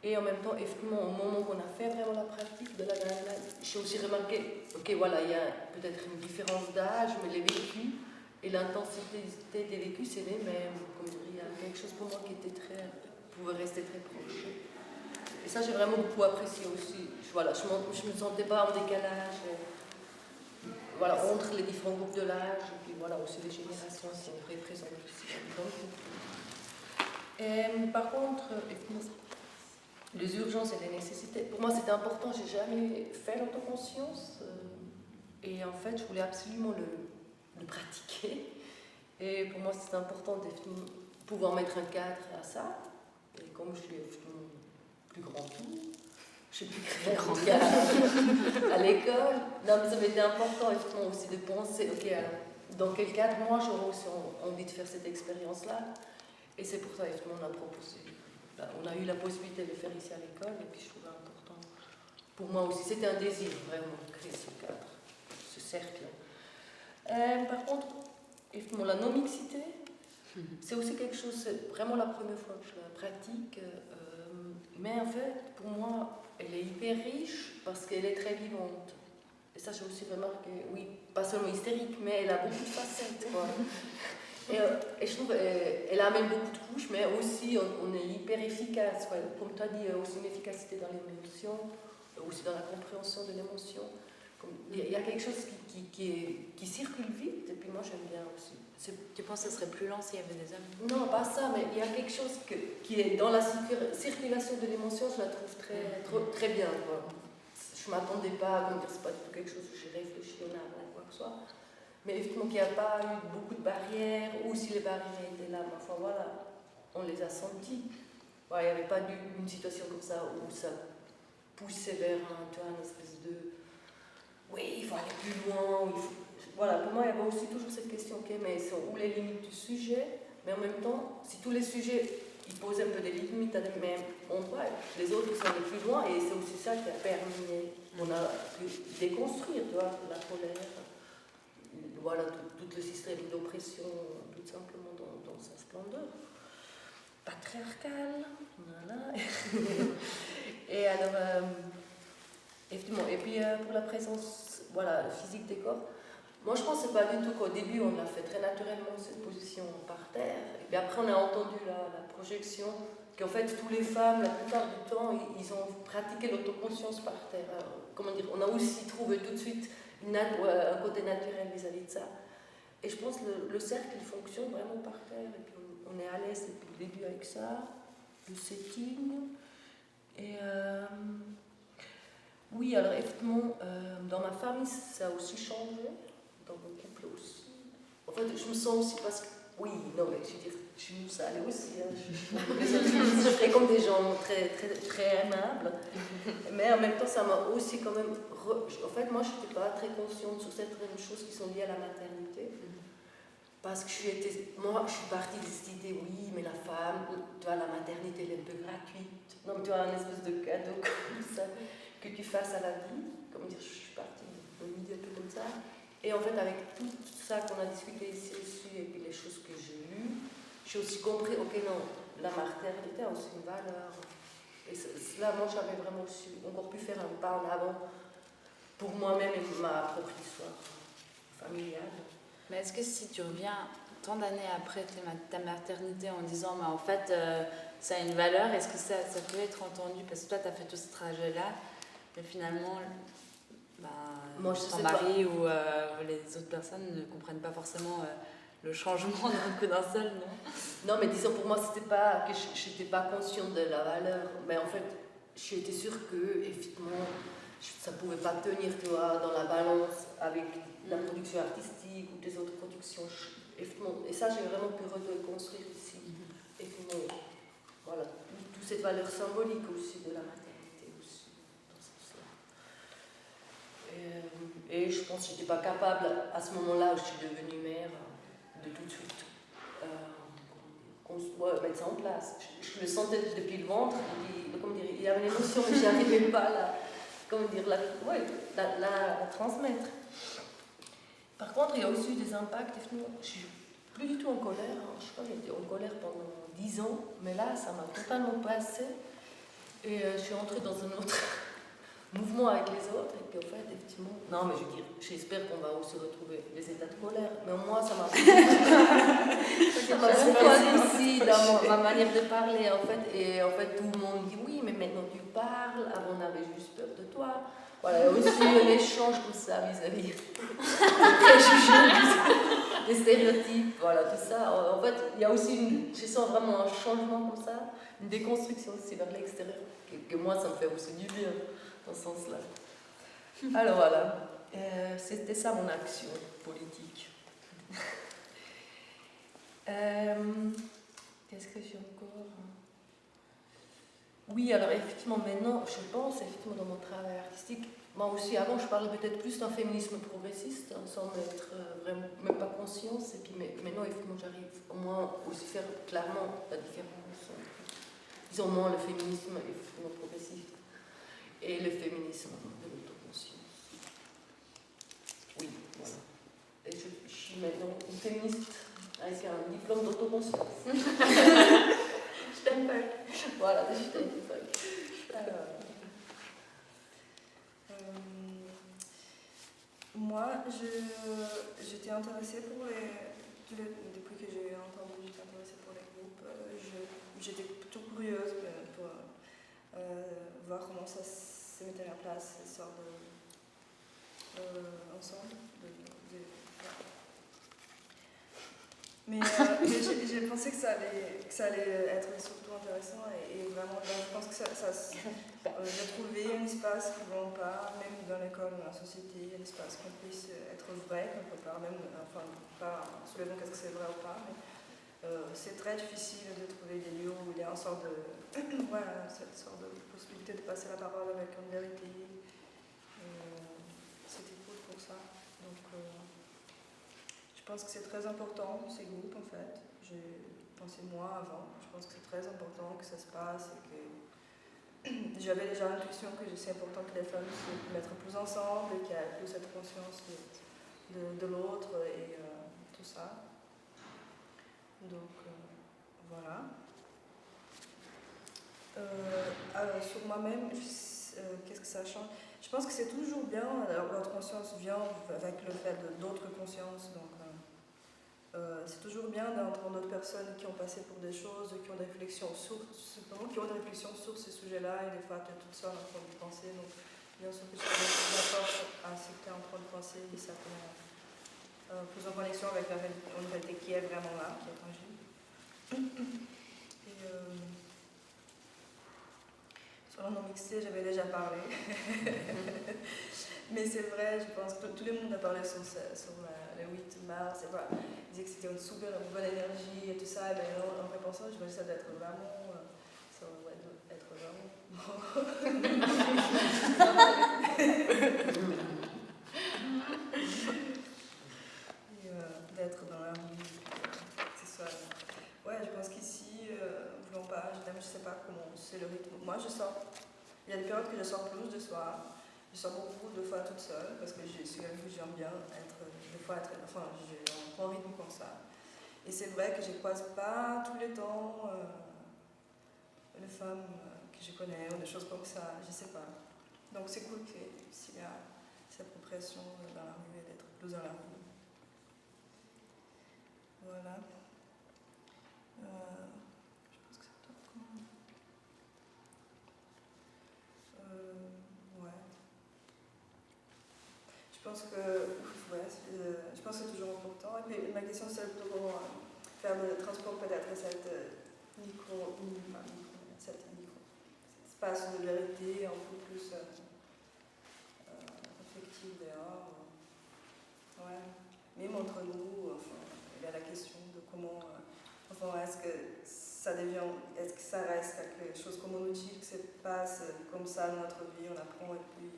Et en même temps, effectivement, au moment qu'on a fait vraiment la pratique de la guideline, j'ai aussi remarqué, ok, voilà, il y a peut-être une différence d'âge, mais les vécus et l'intensité des vécus, c'est les mêmes. Comme dire, il y a quelque chose pour moi qui pouvait rester très proche. Et ça, j'ai vraiment beaucoup apprécié aussi. Voilà, je ne me sentais pas en décalage. Voilà, entre les différents groupes de l'âge, et puis voilà, aussi les générations qui sont représentées aussi dans le groupe. Et, par contre, les urgences et les nécessités, pour moi c'était important, j'ai jamais fait l'autoconscience et en fait je voulais absolument le pratiquer et pour moi c'était important de pouvoir mettre un cadre à ça et comme je suis plus grand tout, j'ai pu créer un cadre à l'école. Non mais ça m'était important effectivement aussi de penser, ok, dans quel cadre moi j'aurais aussi envie de faire cette expérience-là et c'est pour ça effectivement on a proposé. On a eu la possibilité de le faire ici à l'école et puis je trouvais important pour moi aussi. C'était un désir vraiment de créer ce cadre, ce cercle. Par contre, effectivement, la non-mixité, c'est aussi quelque chose, c'est vraiment la première fois que je la pratique. Mais en fait, pour moi, elle est hyper riche parce qu'elle est très vivante. Et ça, j'ai aussi remarqué, oui, pas seulement hystérique, mais elle a beaucoup de facettes, quoi. Et je trouve qu'elle amène beaucoup de couches, mais aussi on est hyper efficace. Quoi. Comme tu as dit, aussi une efficacité dans l'émotion, aussi dans la compréhension de l'émotion. Il y a quelque chose qui circule vite, et puis moi j'aime bien aussi. Tu penses que ce serait plus lent s'il y avait des hommes? Non, pas ça, mais il y a quelque chose qui est dans la circulation de l'émotion, je la trouve très bien. Quoi. Je ne m'attendais pas à me dire, c'est pas quelque chose que j'ai réfléchi en avant ou quoi que ce soit. Mais effectivement, qu'il n'y a pas eu beaucoup de barrières, ou si les barrières étaient là, enfin voilà, on les a senties. Ouais, il n'y avait pas une situation comme ça où ça poussait vers une espèce de oui, il faut aller plus loin. Voilà, pour moi, il y avait aussi toujours cette question, ok, mais où les limites du sujet, mais en même temps, si tous les sujets ils posent un peu des limites à des mêmes endroits, les autres sont allés plus loin, et c'est aussi ça qui a permis, on a pu déconstruire, tu vois, la colère. Voilà, tout le système d'oppression, tout simplement dans sa splendeur. Patriarcale, voilà. Et alors, effectivement, et puis pour la présence voilà, physique des corps, moi je pense que c'est pas du tout qu'au début on a fait très naturellement cette position par terre, et puis après on a entendu la projection, qu'en fait toutes les femmes, la plupart du temps, ils ont pratiqué l'autoconscience par terre. Alors, comment dire, on a aussi trouvé tout de suite un côté naturel vis-à-vis de ça. Et je pense que le cercle il fonctionne vraiment par terre. Et puis on est à l'aise depuis le début avec ça. Le setting. Et oui, alors effectivement, dans ma famille, ça a aussi changé. Dans mon couple aussi. En fait, je me sens aussi parce que. Oui, non, mais je veux dire, chez nous ça allait aussi. Hein. Je serais comme des gens très, très, très aimables. Mais en même temps, ça m'a aussi quand même. En fait, moi, je n'étais pas très consciente sur certaines choses qui sont liées à la maternité. Parce que moi, je suis partie de cette idée, oui, mais la femme, tu vois, la maternité, elle est un peu gratuite. Non, mais tu vois, un espèce de cadeau comme ça, que tu fasses à la vie. Comme dire, je suis partie d'une idée un peu comme ça. Et en fait, avec tout ça qu'on a discuté ici aussi, et puis les choses que j'ai lues, j'ai aussi compris, ok, non, la maternité a aussi une valeur. Et là, moi, j'avais vraiment aussi encore pu faire un pas en avant pour moi-même et ma propre histoire familiale. Mais est-ce que si tu reviens tant d'années après ta maternité en disant en fait ça a une valeur, est-ce que ça peut être entendu parce que toi tu as fait tout ce trajet-là, mais finalement ton mari ou les autres personnes ne comprennent pas forcément le changement d'un coup d'un seul, non? Non, mais disons pour moi c'était pas que je n'étais pas consciente de la valeur, mais en fait j'étais sûre que effectivement ça ne pouvait pas tenir, tu vois, dans la balance avec la production artistique ou des autres productions. Et ça, j'ai vraiment pu reconstruire ici. Et voilà, toute cette valeur symbolique aussi de la maternité aussi, dans ce sens-là. Et je pense que je n'étais pas capable, à ce moment-là où je suis devenue mère, de tout de suite mettre ça en place. Je le sentais depuis le ventre, il y avait une émotion, mais je n'arrivais pas la transmettre. Par contre, il y a aussi eu des impacts. Je ne suis plus du tout en colère. Je crois que j'étais en colère pendant 10 ans, mais là, ça m'a totalement passé. Et je suis entrée dans un autre mouvement avec les autres. Et puis, en fait, effectivement, non, mais je veux dire, j'espère qu'on va aussi retrouver les états de colère. Mais moi, ça m'a beaucoup adouci dans ma manière de parler, en fait. Et en fait, tout le monde dit oui, mais maintenant tu parles. Avant, on avait juste peur de toi. Voilà, il y a aussi un échange comme ça vis-à-vis des préjugés, des stéréotypes, voilà, tout ça. En fait, il y a aussi, je sens vraiment un changement comme ça, une déconstruction aussi vers l'extérieur, que moi, ça me fait aussi du bien, dans ce sens-là. Alors voilà, c'était ça mon action politique. Qu'est-ce que j'ai encore ? Oui, alors effectivement, maintenant, je pense, effectivement, dans mon travail artistique, moi aussi, avant, je parlais peut-être plus d'un féminisme progressiste, sans être vraiment, même pas conscience, et puis maintenant, effectivement, j'arrive au moins aussi faire clairement la différence entre, disons, moi, le féminisme effectivement progressiste et le féminisme de l'autoconscience. Oui, voilà. Et je suis maintenant une féministe avec un diplôme d'autoconscience. Voilà, je moi, j'étais intéressée pour depuis que j'ai entendu, j'étais intéressée pour les groupes. J'étais plutôt curieuse pour voir comment ça se mettait en place, ces sortes ensemble. Mais j'ai pensé que ça allait être surtout intéressant et vraiment, je pense que j'ai trouvé un espace qui ne vend pas, même dans l'école, dans la société, un espace qu'on puisse être vrai, quelque part, même, enfin, pas soulevant qu'est-ce que c'est vrai ou pas, mais c'est très difficile de trouver des lieux où il y a une sorte de, voilà, cette sorte de possibilité de passer la parole avec une vérité. C'était cool pour ça. Donc, je pense que c'est très important, ces groupes en fait. J'ai pensé moi avant, je pense que c'est très important que ça se passe et que j'avais déjà l'intuition que c'est important que les femmes se mettent plus ensemble et qu'il y ait plus cette conscience de l'autre et tout ça. Donc voilà. Alors sur moi-même, qu'est-ce que ça change ? Je pense que c'est toujours bien, alors notre conscience vient avec le fait d'autres consciences, donc c'est toujours bien d'entendre d'autres personnes qui ont passé pour des choses, qui ont des réflexions sur ces sujets-là, et des fois tu es toute seule en train de penser, donc bien sûr que je suis d'accord à ce que tu es en train de penser, et ça te met plus en connexion avec une réalité qui est vraiment là, qui est tangible. Et sur la non-mixité, j'avais déjà parlé. Mais c'est vrai, je pense que tout le monde a parlé sur le 8 mars. Et voilà, ils disaient que c'était une super bonne énergie et tout ça. Et bien, en repensant, je me dis ça doit être vraiment. Ça doit être vraiment. Et, d'être dans la rue. c'est le rythme. Moi, je sors. Il y a des périodes que je sors plus de soir. Je sors beaucoup de fois toute seule parce que je suis quelqu'un que j'aime bien enfin, j'ai un bon rythme comme ça. Et c'est vrai que je ne croise pas tous les temps les femmes que je connais ou des choses comme ça, je ne sais pas. Donc c'est cool s'il y a cette progression dans la rue et d'être plus dans la rue. Voilà. Je pense que c'est top quand même. Ouais. Je pense que c'est toujours important. Et puis ma question c'est plutôt comment faire le transport peut-être cet espace de vérité un peu plus affectif dehors. Ouais. Même entre nous, enfin, il y a la question de comment, est-ce que ça reste quelque chose comme un outil qui se passe comme ça dans notre vie, on apprend et puis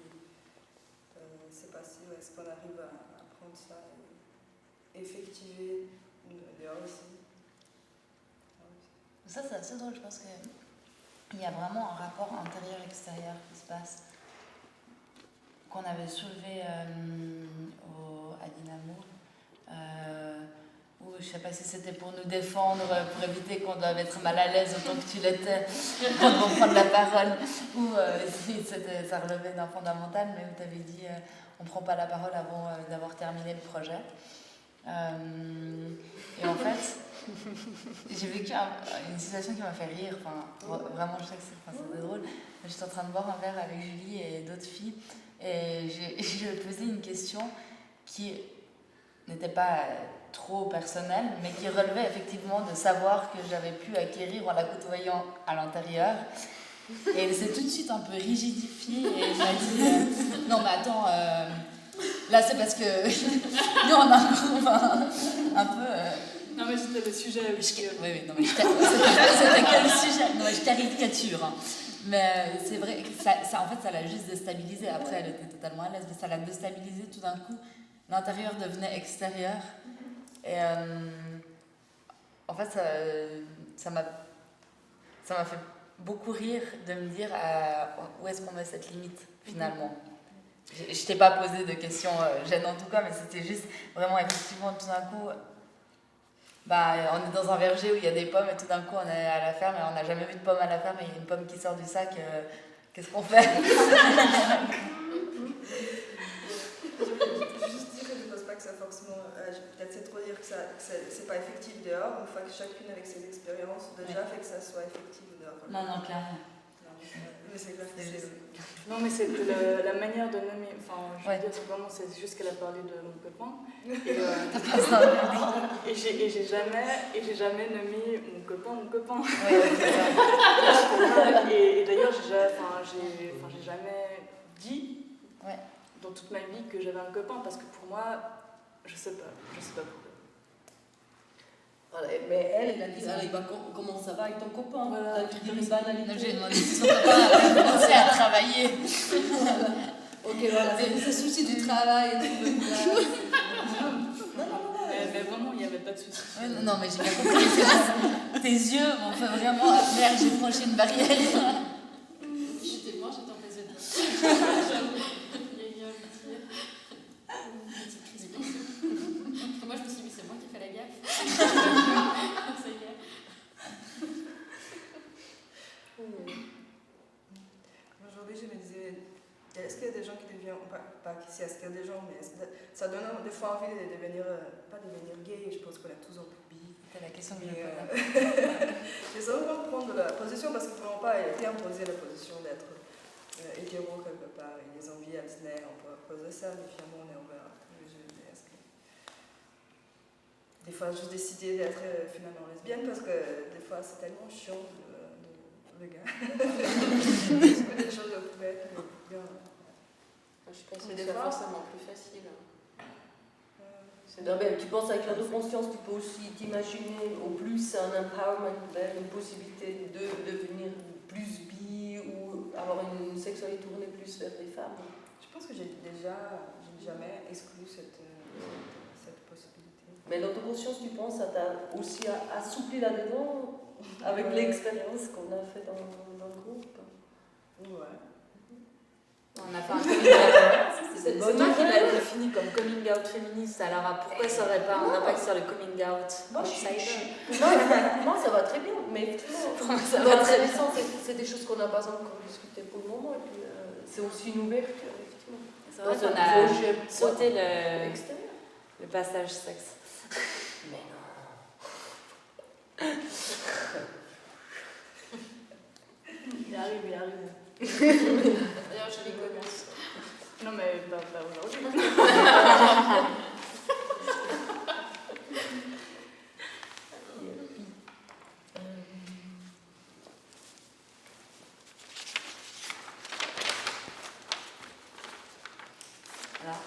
c'est passé, est-ce qu'on arrive à apprendre ça et effectiver dehors aussi. Ça, c'est assez drôle, je pense qu'il y a vraiment un rapport intérieur-extérieur qui se passe, qu'on avait soulevé à Dynamo, où je ne sais pas si c'était pour nous défendre, pour éviter qu'on doive être mal à l'aise autant que tu l'étais quand on prend la parole, ou si ça relevait d'un fondamental, mais où tu avais dit on ne prend pas la parole avant d'avoir terminé le projet. Et en fait, j'ai vécu une situation qui m'a fait rire, enfin, vraiment je sais que c'était drôle, mais j'étais en train de boire un verre avec Julie et d'autres filles, et je posais une question qui n'était pas trop personnelle, mais qui relevait effectivement de savoir que j'avais pu acquérir en la côtoyant à l'intérieur. Et elle s'est tout de suite un peu rigidifiée et elle m'a dit non mais attends, là c'est parce que nous on a un peu... Non mais c'était le sujet. Oui, non mais c'était que le sujet. Non mais je caricature. Hein. Mais c'est vrai que ça, en fait ça l'a juste déstabilisée. Après elle était totalement à l'aise, mais ça l'a déstabilisée tout d'un coup. L'intérieur devenait extérieur. Et en fait ça m'a fait beaucoup rire de me dire où est-ce qu'on met cette limite finalement. Je t'ai pas posé de questions gênantes en tout cas, mais c'était juste vraiment effectivement tout d'un coup, on est dans un verger où il y a des pommes et tout d'un coup on est à la ferme et on n'a jamais vu de pomme à la ferme et il y a une pomme qui sort du sac, qu'est-ce qu'on fait? Ça forcément, peut-être c'est trop dire que c'est pas effectif dehors, une fois que chacune avec ses expériences déjà fait que ça soit effectif dehors. Non, clairement. Mais c'est clair que c'est... Non, mais c'est la manière de nommer, enfin, je veux dire, c'est juste qu'elle a parlé de mon copain. Et j'ai jamais nommé mon copain. Et d'ailleurs, j'ai jamais dit dans toute ma vie que j'avais un copain, parce que pour moi, je sais pas pourquoi. Voilà, mais elle a dit, allez, comment ça va avec ton copain? Voilà, tu dis une banalité. J'ai demandé si son copain avait commencé à travailler. Ok, voilà, c'est ce souci du travail et tout. Mais vraiment, il n'y avait pas de souci. Non, mais j'ai bien compris. Tes yeux m'ont fait vraiment... Merde, j'ai franchi une barrière. J'étais blanche, j'étais en face de toi. Il y a eu un petit crispant. Moi, je me suis dit, c'est moi qui fais la gaffe. Ça y est. Aujourd'hui, je me disais, est-ce qu'il y a des gens qui deviennent, pas qu'ici, est-ce qu'il y a des gens, mais ça donne des fois envie de devenir, pas devenir gay, je pense qu'on est tous un peu bi. C'est la question que je Mais posais. j'essaie de prendre la position parce qu'il ne faut pas bien poser la position d'être hétéro quelque part. Et les envies abstinaires, on peut poser ça, mais finalement on est ouvert. Des fois, juste décider d'être finalement lesbienne parce que des fois c'est tellement chiant le gars. Des choses bêtes, mais bien. Je suis pas sûre Mais que des ce soit fois- forcément plus facile. Non, mais tu penses avec la conscience, tu peux aussi t'imaginer au plus un empowerment, une possibilité de devenir plus bi ou avoir une sexualité tournée plus vers les femmes. Je pense que j'ai jamais exclu cette possibilité. Mais dans ta conscience, tu penses, ça t'a aussi assoupli là-dedans avec l'expérience qu'on a fait dans le groupe. Ouais. On a fait un coming out. C'est toi qui l'as défini comme coming out féministe, alors pourquoi ça n'aurait pas un impact sur le coming out Moi, outsider? moi, ça va très bien, mais effectivement, Ça va très bien. intéressant, c'est des choses qu'on n'a pas encore discutées pour le moment, et puis c'est aussi une ouverture, effectivement. C'est vrai Dans qu'on un a projet sauté extérieur. le passage sexe. Mais non. Il arrive. D'ailleurs, je les commence. Non, mais pas aujourd'hui. Alors,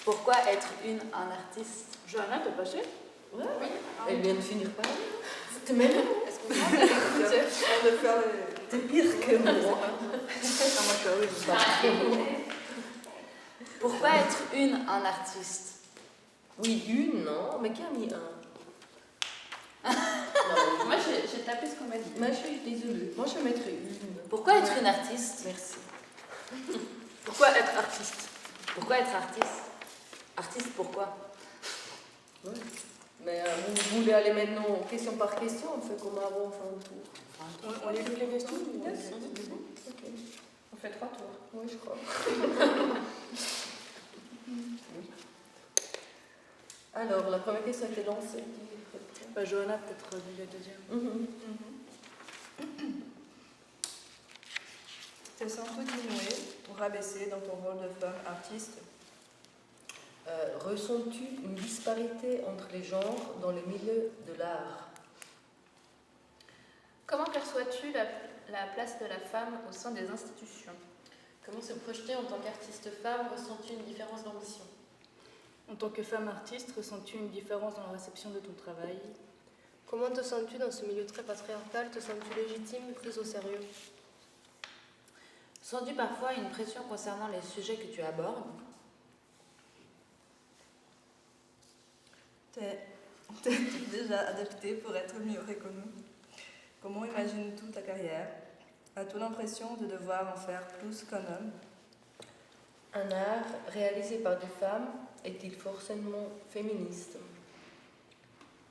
pourquoi être un artiste? Johanna, t'es passée? Oui. Elle vient de finir par là. C'était même. Est-ce qu'on prend l'écouteur? On va faire les... T'es pire que moi. Moi, je suis heureuse. Pourquoi être un artiste? Oui, une, non, mais qui a mis un? Moi, j'ai tapé ce qu'on m'a dit. Moi, je suis désolée. Moi, je mettrais une. Pourquoi être une artiste? Merci. Pourquoi être artiste? Pourquoi être artiste? Artiste, pourquoi? Ouais. Mais vous voulez aller maintenant question par question, on fait comme avant, enfin tout. On lit toutes les questions? Ok. On fait 3 tours. Oui, je crois. Alors, la première question a été lancée. Bah, Johanna, peut-être la deuxième. Te sens-tu diminuée ou rabaissée dans ton rôle de femme artiste? Ressens-tu une disparité entre les genres dans le milieu de l'art? Comment perçois-tu la place de la femme au sein des institutions? Comment se projeter en tant qu'artiste femme? Ressens-tu une différence d'ambition? En tant que femme artiste, ressens-tu une différence dans la réception de ton travail? Comment te sens-tu dans ce milieu très patriarcal? Te sens-tu légitime, prise au sérieux? Sens-tu parfois une pression concernant les sujets que tu abordes? T'es déjà adaptée pour être mieux reconnue? Comment imagines-tu ta carrière? As-tu l'impression de devoir en faire plus qu'un homme? Un art réalisé par des femmes est-il forcément féministe?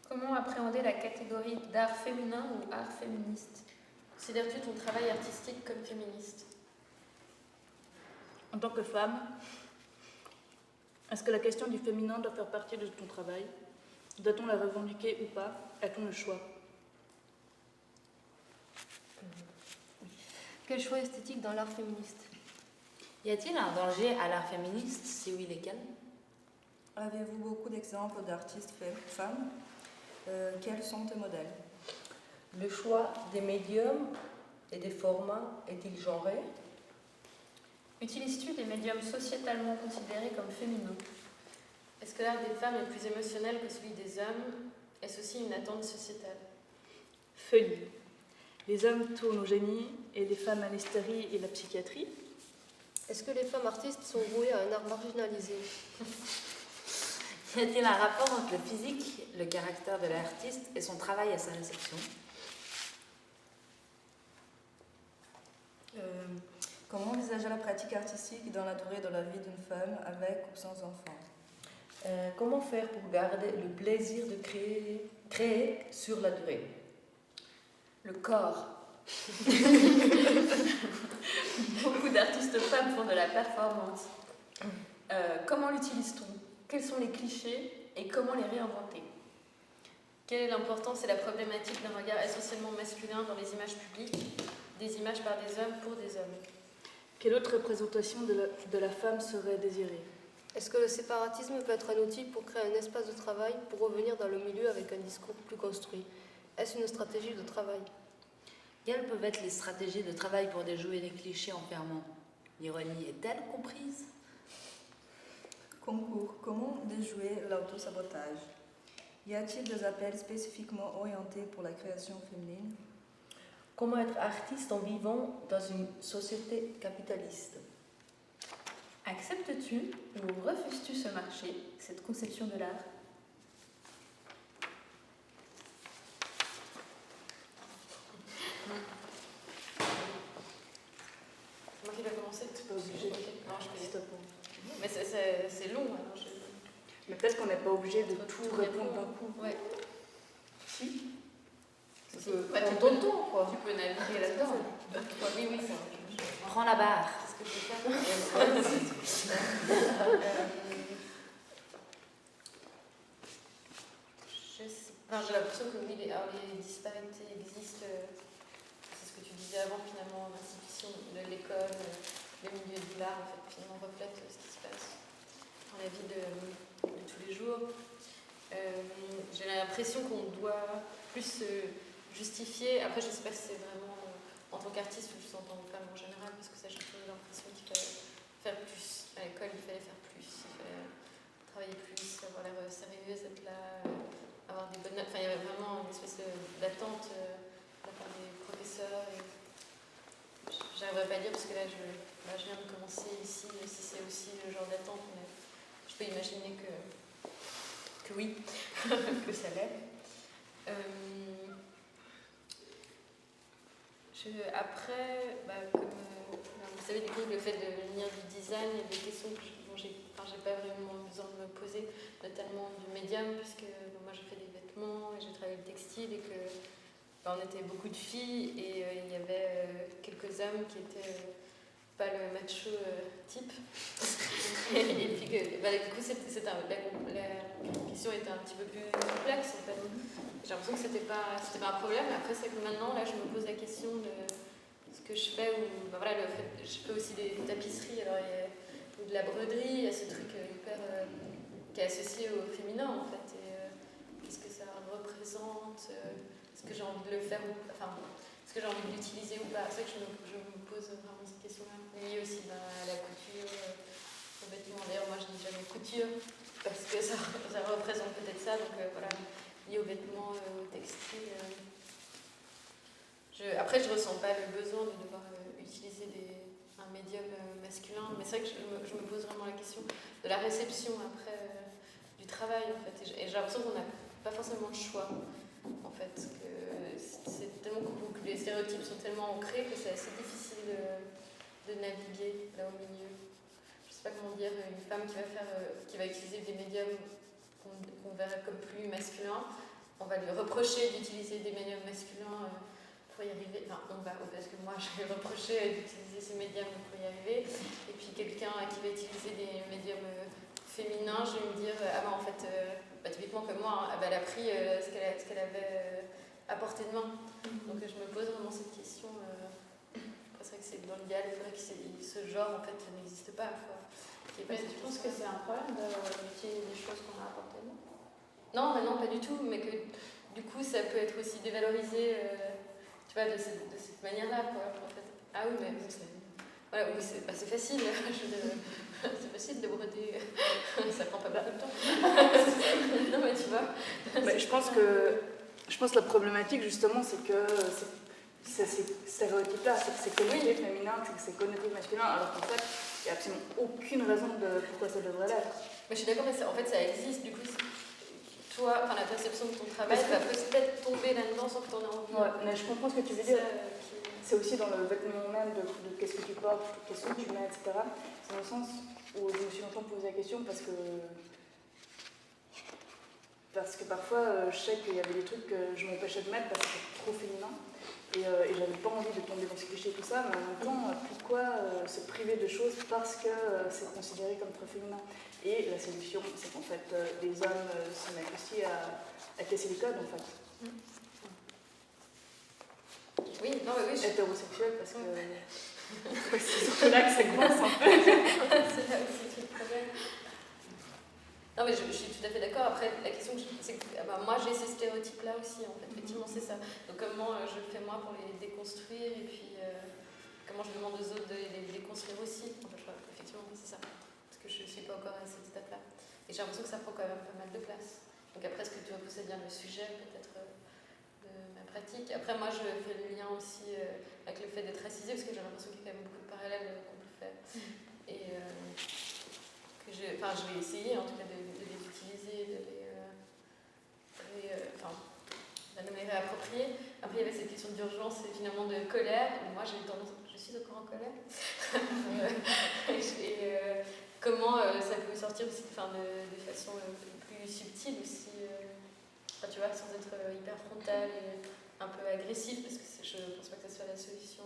Comment appréhender la catégorie d'art féminin ou art féministe? Considères-tu ton travail artistique comme féministe? En tant que femme, est-ce que la question du féminin doit faire partie de ton travail? Doit-on la revendiquer ou pas? A-t-on le choix? Quel choix esthétique dans l'art féministe? Y a-t-il un danger à l'art féministe? Si oui, lesquels? Avez-vous beaucoup d'exemples d'artistes femmes? Quels sont tes modèles? Le choix des médiums et des formats est-il genré? Utilises-tu des médiums sociétalement considérés comme féminins? Est-ce que l'art des femmes est plus émotionnel que celui des hommes? Est-ce aussi une attente sociétale? Feuilly. Les hommes tournent au génie et les femmes à l'hystérie et la psychiatrie. Est-ce que les femmes artistes sont vouées à un art marginalisé? Y a-t-il un rapport entre le physique, le caractère de l'artiste et son travail à sa réception? Comment envisager la pratique artistique dans la durée de la vie d'une femme avec ou sans enfant? Comment faire pour garder le plaisir de créer sur la durée? Le corps. Beaucoup d'artistes femmes font de la performance. Comment l'utilise-t-on? Quels sont les clichés et comment les réinventer? Quelle est l'importance et la problématique d'un regard essentiellement masculin dans les images publiques, des images par des hommes pour des hommes? Quelle autre représentation de la femme serait désirée? Est-ce que le séparatisme peut être un outil pour créer un espace de travail pour revenir dans le milieu avec un discours plus construit? Est-ce une stratégie de travail? Quelles peuvent être les stratégies de travail pour déjouer les clichés enfermants? L'ironie est-elle comprise? Concours. Comment déjouer l'autosabotage? Y a-t-il des appels spécifiquement orientés pour la création féminine? Comment être artiste en vivant dans une société capitaliste? Acceptes-tu ou refuses-tu ce marché, cette conception de l'art? Mais peut-être qu'on n'est pas obligé de Trop tout répondre d'un coup. Ouais. Si. Si, Tu peux bah, tu prendre ton temps, quoi. Tu peux naviguer là-dedans. Oui, oui, ça. Prends la barre. C'est ce que je vais faire. J'ai l'impression que oui, les disparités existent. C'est ce que tu disais avant, finalement, l'institution de l'école, le milieu de l'art, en fait, finalement, reflète ce qui se passe dans la vie de tous les jours. J'ai l'impression qu'on doit plus se justifier. Après, je ne sais pas si c'est vraiment en tant qu'artiste ou juste en tant que femme en général, parce que ça, j'ai toujours l'impression qu'il fallait faire plus. À l'école, il fallait faire plus, il fallait travailler plus, avoir l'air sérieuse, être là, avoir des bonnes notes. Enfin, il y avait vraiment une espèce d'attente de la part des professeurs. J'arriverai pas à dire, parce que là, je viens de commencer ici, si c'est aussi le genre d'attente, mais je peux imaginer que oui, que ça l'est. Après, comme vous savez, du coup, le fait de venir du design, il y a des questions dont j'ai pas vraiment besoin de me poser, notamment du médium, puisque moi j'ai fait des vêtements et j'ai travaillé le textile et que on était beaucoup de filles et il y avait quelques hommes qui étaient pas le macho type. Et puis que, du coup, la question était un petit peu plus complexe en fait. J'ai l'impression que c'était pas un problème. Après, c'est que maintenant, là, je me pose la question de ce que je fais. Je fais aussi des tapisseries, ou de la broderie. Il y a ce truc hyper qui est associé au féminin en fait. Et qu'est-ce que ça représente, est-ce que j'ai envie de le faire est-ce que j'ai envie de l'utiliser ou pas. C'est vrai que je me pose vraiment cette question-là. Liée aussi à la couture, aux vêtements. D'ailleurs, moi je dis jamais couture parce que ça représente peut-être ça. Donc voilà, lié aux vêtements, au textile. Après, je ressens pas le besoin de devoir utiliser un médium masculin, mais c'est vrai que je me pose vraiment la question de la réception après du travail en fait. Et j'ai l'impression qu'on n'a pas forcément le choix en fait, que c'est tellement que les stéréotypes sont tellement ancrés que c'est assez difficile de naviguer là au milieu. Je sais pas comment dire, une femme qui va utiliser des médiums qu'on verrait comme plus masculins, on va lui reprocher d'utiliser des médiums masculins pour y arriver. Enfin, parce que moi je vais reprocher d'utiliser ces médiums pour y arriver. Et puis quelqu'un qui va utiliser des médiums féminins, je vais me dire, en fait, typiquement comme moi, elle a pris ce qu'elle avait à portée de main. Donc je me pose vraiment cette question. C'est vrai que c'est dans l'idéal, il faudrait que ce genre en fait n'existe pas. Mais tu penses que c'est un problème d'utiliser des choses qu'on a à portée de main ? Non, pas du tout, mais que du coup ça peut être aussi dévalorisé, tu vois, de cette manière-là, quoi, en fait. Ah oui, mais voilà, oui, c'est facile, c'est facile de broder, ça prend pas beaucoup de temps. Non, mais tu vois. Mais je pense que la problématique justement, c'est que c'est ces stéréotypes-là, c'est que c'est connoté féminin, c'est que c'est connoté masculin, alors qu'en fait, il n'y a absolument aucune raison de pourquoi ça devrait l'être. Mais je suis d'accord, mais en fait ça existe, du coup, toi, la perception de ton travail va peut-être tomber là-dedans sans que tu en aies envie. Ouais, mais je comprends ce que tu veux dire. C'est aussi dans le vêtement même de qu'est-ce que tu portes, qu'est-ce que tu mets, etc. C'est dans le sens où je me suis longtemps posé la question parce que parfois je sais qu'il y avait des trucs que je m'empêchais de mettre parce que c'était trop féminin et j'avais pas envie de tomber dans ce cliché et tout ça, mais en même temps, pourquoi se priver de choses parce que c'est considéré comme très féminin? Et la solution, c'est qu'en fait, les hommes se mettent aussi à casser les codes en fait. Oui, non, mais oui. Hétérosexuel parce que c'est surtout là que ça commence en fait. C'est là aussi tout le problème. Non, mais je suis tout à fait d'accord. Après, la question, c'est que moi j'ai ces stéréotypes-là aussi, en fait. Effectivement, c'est ça. Donc, comment je fais moi pour les déconstruire et puis comment je demande aux autres de les déconstruire aussi. En fait, effectivement, c'est ça. Parce que je ne suis pas encore à cette étape-là. Et j'ai l'impression que ça prend quand même pas mal de place. Donc, après, est-ce que tu vas pousser bien le sujet, peut-être de ma pratique. Après, moi, je fais le lien aussi avec le fait d'être racisée, parce que j'ai l'impression qu'il y a quand même beaucoup de parallèles qu'on peut faire. Et je vais essayer, en tout cas, de les utiliser, de les réapproprier. Après, il y avait cette question d'urgence et finalement de colère. Et moi, j'ai tendance, je suis encore en colère. comment ça peut sortir aussi de façon plus subtile aussi, tu vois, sans être hyper frontal et un peu agressif, parce que je pense pas que ça soit la solution.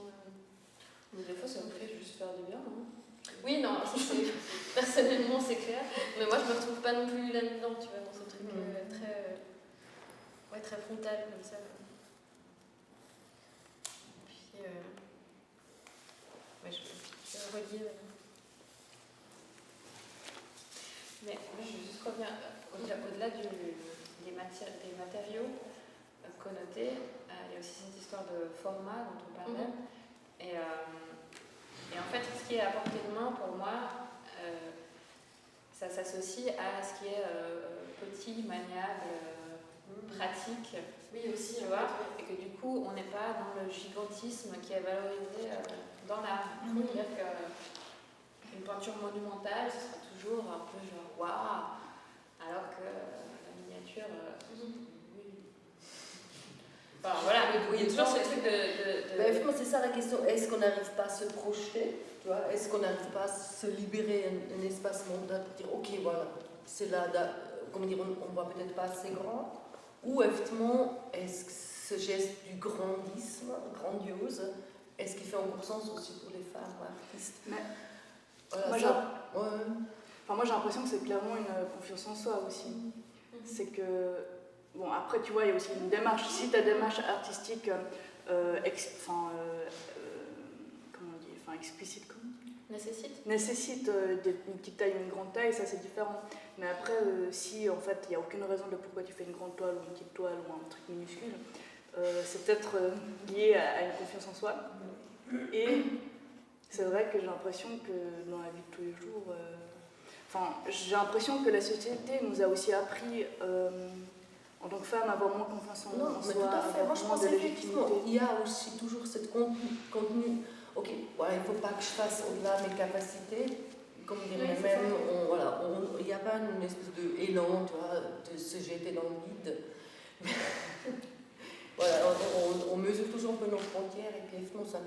Mais des fois, ça me fait juste faire du bien. Hein. Oui, non, personnellement c'est clair, mais moi je me retrouve pas non plus là-dedans, tu vois, dans ce truc très frontal comme ça. Puis, je vais relire. Mais moi, je vais juste revenir au-delà des matériaux connotés. Il y a aussi cette histoire de format dont on parlait. Et en fait, ce qui est à portée de main, pour moi, ça s'associe à ce qui est petit, maniable, pratique. Oui, aussi, tu vois, et que du coup, on n'est pas dans le gigantisme qui est valorisé dans l'art. C'est-à-dire qu'une peinture monumentale, ce sera toujours un peu genre waouh, alors que la miniature, oui. Enfin, voilà, il y a toujours ce truc Effectivement, c'est ça la question. Est-ce qu'on n'arrive pas à se projeter, tu vois? Est-ce qu'on n'arrive pas à se libérer un espace mondial pour dire ok, voilà, c'est là, comment dire, on voit peut-être pas assez grand? Ou effectivement, est-ce que ce geste du grandisme, grandiose, est-ce qu'il fait encore sens aussi pour les femmes artistes? Voilà, moi j'ai l'impression que c'est clairement une confiance en soi aussi. C'est que, bon après tu vois, il y a aussi une démarche. Si ta démarche artistique, comment on dit, explicite, nécessite une petite taille ou une grande taille, ça c'est différent. Mais après, si en fait il n'y a aucune raison de pourquoi tu fais une grande toile ou une petite toile ou un truc minuscule, c'est peut-être lié à une confiance en soi. Et c'est vrai que j'ai l'impression que dans la vie de tous les jours, j'ai l'impression que la société nous a aussi appris en tant que femme à avoir moins confiance en mais soi, tout à fait. Moi je pense de effectivement légitimité. il y a aussi toujours cette contenu. Ok, voilà, il ne faut pas que je fasse au-delà de mes capacités. Comme dirait même, il n'y a pas une espèce d'élan, tu vois, de se jeter dans le vide. Voilà, on mesure toujours un peu nos frontières et puis effectivement ça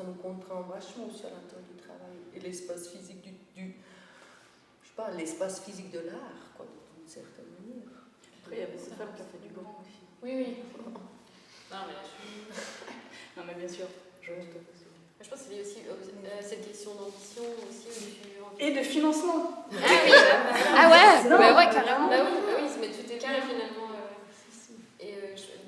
nous contraint vachement aussi à l'intérieur du travail. Et l'espace physique je sais pas, l'espace physique de l'art, quoi, d'une certaine manière. Après, il y a beaucoup de femmes qui ont fait du grand aussi. Oui. Non, mais bien sûr. Je pense que c'est lié aussi cette question d'ambition aussi. Et de financement. Ouais, carrément. Bah oui, mais tout est carré finalement. Et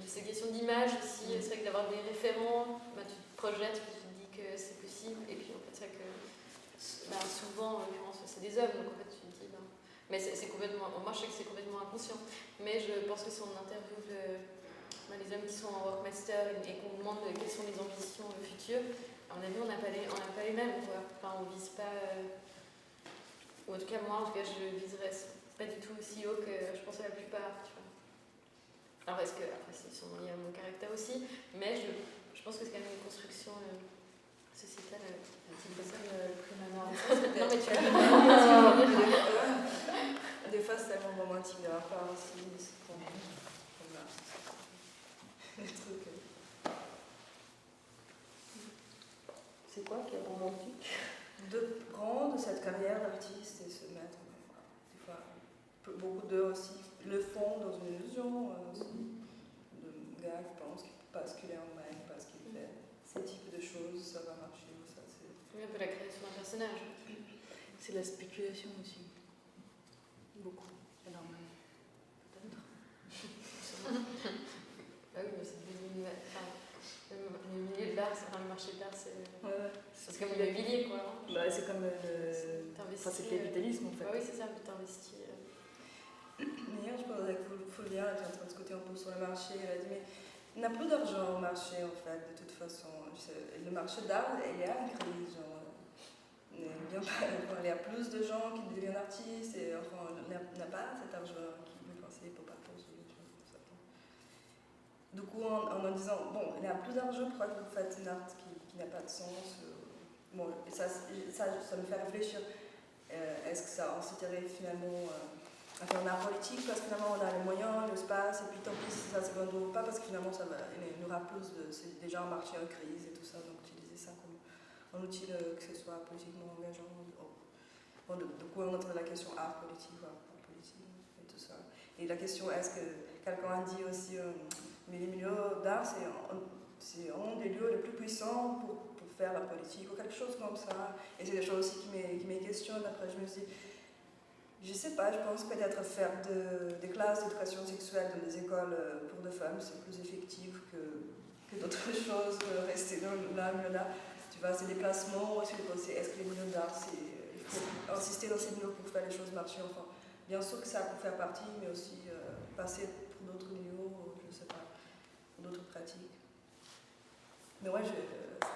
cette question d'image aussi, c'est vrai que d'avoir des référents, tu te projettes, tu te dis que c'est possible. Et puis en fait, c'est vrai que souvent, en l'occurrence, c'est des hommes, donc en fait, tu te dis. Mais c'est complètement. Moi, je sais que c'est complètement inconscient. Mais je pense que si on interviewe les hommes qui sont en workmaster et qu'on demande quelles sont les ambitions futures, à mon avis, on n'a pas les mêmes, quoi. Enfin, on vise pas. Ou en tout cas, moi, je viserais pas du tout aussi haut que je pense à la plupart, tu vois. Alors, est-ce que, après, c'est sûrement lié à mon caractère aussi, mais je pense que c'est quand même une construction sociétale. C'est pas ça le plus maintenant. Non, mais tu vois. Des fois, c'est tellement romantique de leur part aussi. Les trucs. C'est quoi qui est romantique? De prendre cette carrière d'artiste et se mettre. Des fois, beaucoup d'eux aussi le font dans une illusion. Le gars qui pense qu'il peut basculer en mec parce qu'il fait ce type de choses, ça va marcher. Ça, c'est... Oui, un peu la création d'un personnage. C'est la spéculation aussi. Beaucoup. Énormément. Peut-être. Ah oui, mais c'est devenu. Le milieu de l'art, le marché de l'art, c'est comme l'immobilier, quoi. C'est comme c'est le capitalisme, en fait. Oui, c'est ça, t'investis. Hier, je parlais avec Fulvia, elle était en train de discuter un peu sur le marché. Elle a dit, mais il n'y a plus d'argent au marché, en fait, de toute façon. Le marché d'art, il y a une crise, il y a plus de gens qui deviennent artistes et enfin, on n'a pas cet argent qui veut penser pour pas poursuivre. Du coup, en disant, bon, il y a plus d'argent, pourquoi vous faites une art qui n'a pas de sens? Bon, ça me fait réfléchir. Est-ce que ça inciterait finalement à faire un art politique parce que finalement on a les moyens, l'espace, et puis tant pis si ça ne se vend pas parce que finalement il y aura plus c'est déjà un marché en crise et tout ça, donc utiliser ça comme un outil que ce soit politiquement engageant. Bon, du coup, on entre dans la question art politique, art politique et tout ça. Et la question, est-ce que quelqu'un a dit aussi, mais les milieux d'art, c'est un des lieux les plus puissants pour faire la politique ou quelque chose comme ça. Et c'est des choses aussi qui me questionnent. Après, je me dis, je sais pas, je pense peut-être faire des classes d'éducation sexuelle dans des écoles pour des femmes, c'est plus effectif que d'autres choses, rester dans là, tu vois, c'est des placements, aussi de penser, est-ce que les milieux d'art, il faut insister dans ces milieux pour faire les choses marcher, enfin, bien sûr que ça peut faire partie, mais aussi passer pour d'autres milieux, je sais pas, pour d'autres pratiques. Mais ouais,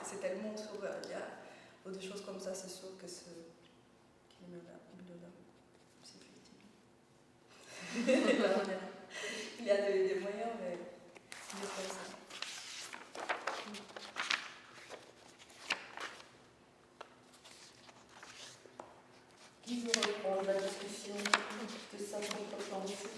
c'est tellement sur, il y a des choses comme ça, c'est sûr que c'est les milieux d'art, c'est effectif. Il y a des moyens, mais il n'y a pas ça. Qui veut reprendre la discussion de ça qu'on peut penser?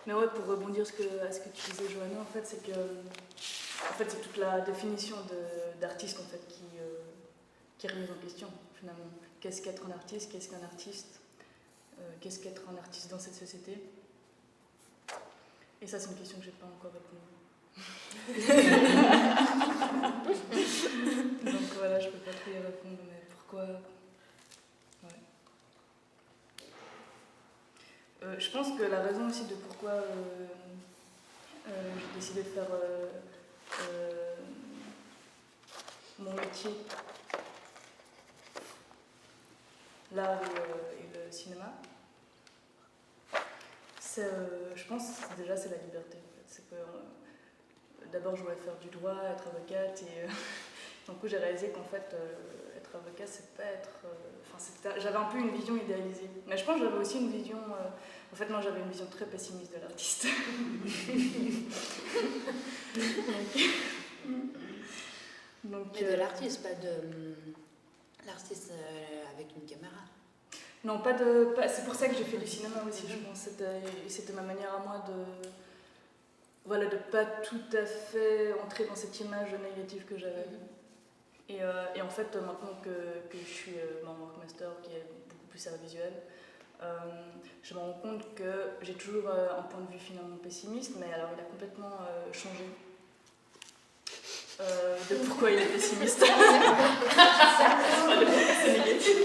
Mais ouais, pour rebondir à ce que tu disais, Johanna, en fait, c'est toute la définition d'artiste en fait, qui est remise en question, finalement. Qu'est-ce qu'être un artiste? Qu'est-ce qu'un artiste? Qu'est-ce qu'être un artiste dans cette société? Et ça, c'est une question que je n'ai pas encore répondu. Donc voilà, je ne peux pas trop y répondre, mais pourquoi? Je pense que la raison aussi de pourquoi j'ai décidé de faire mon métier, l'art et le cinéma, je pense déjà c'est la liberté. En fait. C'est que d'abord je voulais faire du droit, être avocate, et du coup j'ai réalisé qu'en fait être avocat c'est pas être. J'avais un peu une vision idéalisée. Mais je pense que j'avais aussi une vision. En fait, moi j'avais une vision très pessimiste de l'artiste. Mais de l'artiste, pas de l'artiste avec une caméra. Non, c'est pour ça que j'ai fait du cinéma aussi, je pense. C'était ma manière à moi de pas tout à fait entrer dans cette image négative que j'avais. Et en fait, maintenant que je suis en workmaster, qui est beaucoup plus art visuel, je me rends compte que j'ai toujours un point de vue finalement pessimiste, mais alors il a complètement changé. De pourquoi il est pessimiste. C'est négatif.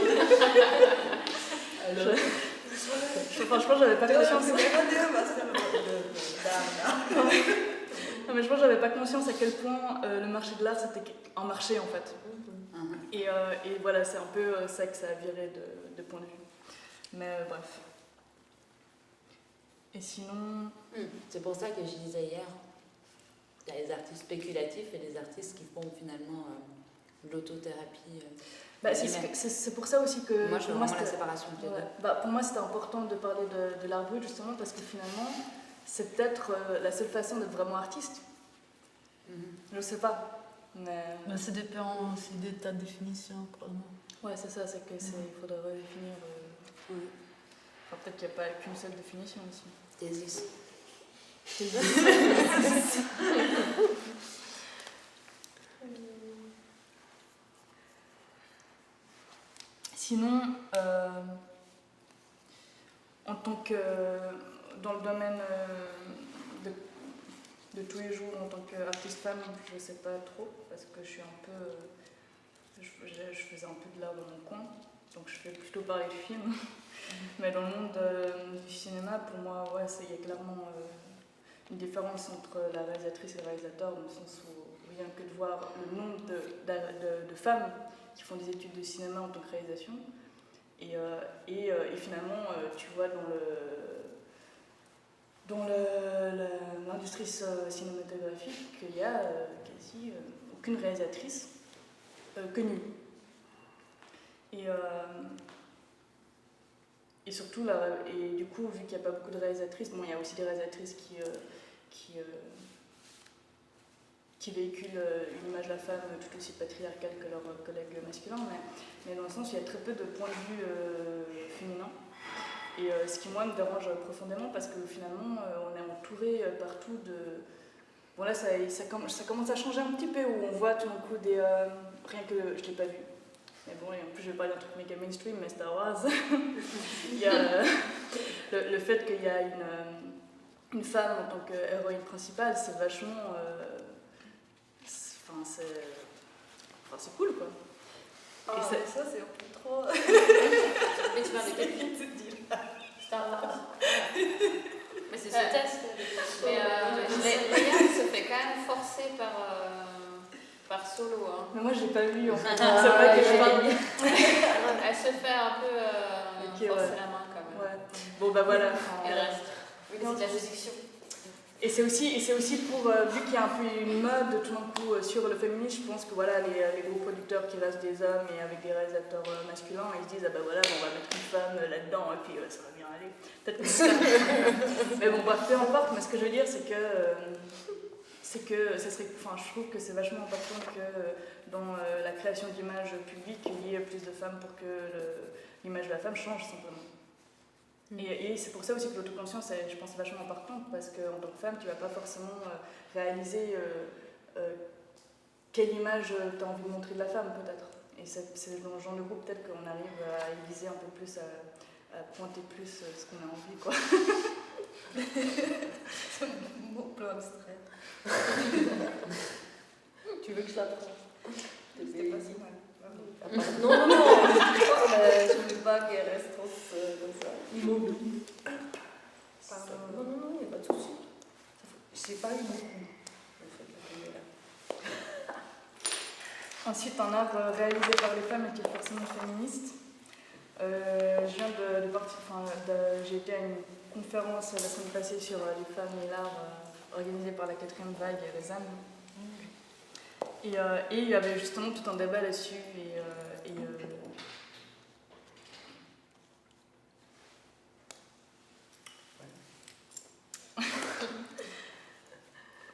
Franchement, j'avais pas conscience. Non, mais je pense que j'avais pas conscience à quel point le marché de l'art c'était un marché en fait. Et voilà, c'est un peu ça que ça a viré de point de vue. Mais bref. Et sinon. C'est pour ça que je disais hier, il y a les artistes spéculatifs et les artistes qui font finalement l'autothérapie. C'est pour ça aussi que. Moi, je veux vraiment la séparation entre les deux. Pour moi, c'était important de parler de l'art brut justement parce que finalement, c'est peut-être la seule façon d'être vraiment artiste. Je sais pas. Mais ça dépend aussi de ta définition, probablement. Ouais, c'est ça, c'est que il faudrait redéfinir. Enfin, peut-être qu'il n'y a pas qu'une seule définition aussi. Thésis. Sinon, en tant que dans le domaine de tous les jours, en tant qu'artiste femme, je ne sais pas trop, parce que je suis un peu. Je faisais un peu de l'art dans mon coin, donc je fais plutôt parler de film. Mais dans le monde du cinéma, pour moi, il y a clairement une différence entre la réalisatrice et le réalisateur, dans le sens où rien que de voir le nombre de femmes qui font des études de cinéma en tant que réalisation, et finalement, tu vois dans l'industrie cinématographique qu'il y a quasi aucune réalisatrice connue. Et surtout, et du coup, vu qu'il n'y a pas beaucoup de réalisatrices, il y a aussi des réalisatrices qui véhiculent une image de la femme tout aussi patriarcale que leurs collègues masculins, mais dans le sens où il y a très peu de points de vue féminins. ce qui, moi, me dérange profondément parce que finalement, on est entouré partout de... Bon, là, ça commence à changer un petit peu où on voit tout d'un coup des... rien que... Je ne l'ai pas vu. Mais bon, et en plus, je vais parler d'un truc méga mainstream, mais Star Wars. Il y a le fait qu'il y a une femme en tant qu'héroïne principale, c'est vachement... c'est cool, quoi. Ah, ça, c'est un peu trop... Mais tu parles de quel film? Star Wars. Mais c'est ce test. Mais Leia se fait quand même forcer par Solo. Hein. Mais moi, je l'ai pas vu, en fait. C'est vrai que je parle. Elle se fait un peu forcer la main, quand même. Ouais. Bon, bah voilà. Et le reste. Oui, c'est de la fiction. Et c'est aussi pour, vu qu'il y a un peu une mode tout d'un coup sur le féminisme, je pense que voilà, les gros producteurs qui restent des hommes et avec des réalisateurs masculins, ils se disent, ah bah voilà, on va mettre une femme là-dedans et puis ça va bien aller. Peut-être que c'est ça. Mais bon, bref, peu importe, mais ce que je veux dire, c'est que ça serait, je trouve que c'est vachement important que dans la création d'images publiques, il y ait plus de femmes pour que l'image de la femme change simplement. Et c'est pour ça aussi que l'autoconscience, je pense, est vachement importante parce qu'en tant que femme, tu ne vas pas forcément réaliser quelle image tu as envie de montrer de la femme, peut-être. Et c'est dans ce genre de groupe, peut-être qu'on arrive à viser un peu plus, à pointer plus ce qu'on a envie, quoi. C'est un mot peu abstrait. Tu veux que je la prenne? C'était pas si mal. Non, je ne veux pas qu'elle reste trop comme ça. Immobile. Pardon. Non, il n'y a pas de souci. Je n'ai pas eu beaucoup, en fait, la Ensuite, un art réalisé par les femmes et qui est forcément féministe. Je viens de partir, j'ai été à une conférence la semaine passée sur les femmes et l'art organisée par la 4e vague et les âmes. Et il y avait justement tout un débat là-dessus.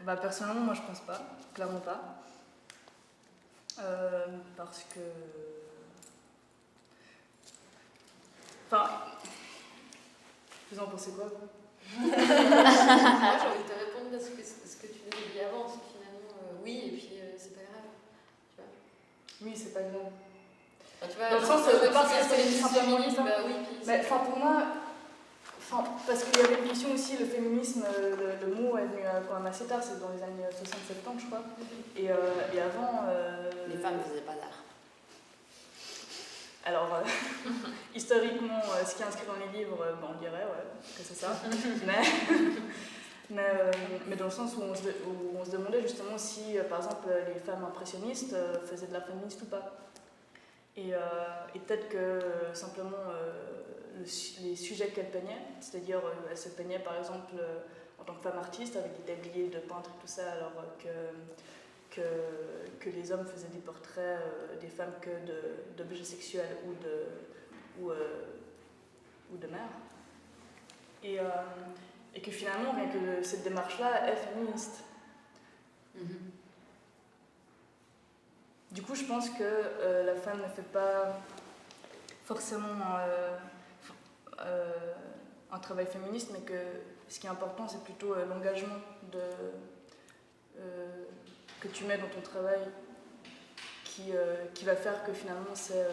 Bah, personnellement, moi je pense pas, clairement pas. Parce que. Vous en pensez quoi? Moi, j'ai envie de te répondre à ce que tu nous as dit avant. C'est finalement, oui, et puis c'est pas grave. Tu vois? Oui, c'est pas grave. Enfin, tu vois, dans le sens, je parce pense que c'est féministe, simplement bah oui. Puis mais pour moi, parce qu'il y avait une question aussi, le féminisme, le mot est venu quand même assez tard, c'est dans les années 60-70, je crois. Et avant. Les femmes ne faisaient pas d'art. Alors, historiquement, ce qui est inscrit dans les livres, on dirait que c'est ça. mais dans le sens où on se demandait justement si, par exemple, les femmes impressionnistes faisaient de l'art féministe ou pas. Et peut-être que simplement les sujets qu'elle peignait, c'est-à-dire elle se peignait par exemple en tant que femme artiste avec des tabliers de peintre et tout ça, alors que les hommes faisaient des portraits des femmes que d'objets sexuels ou de mères. Et que finalement, rien que cette démarche-là est féministe. Du coup, je pense que la femme ne fait pas forcément un travail féministe, mais que ce qui est important, c'est plutôt l'engagement que tu mets dans ton travail qui va faire que finalement c'est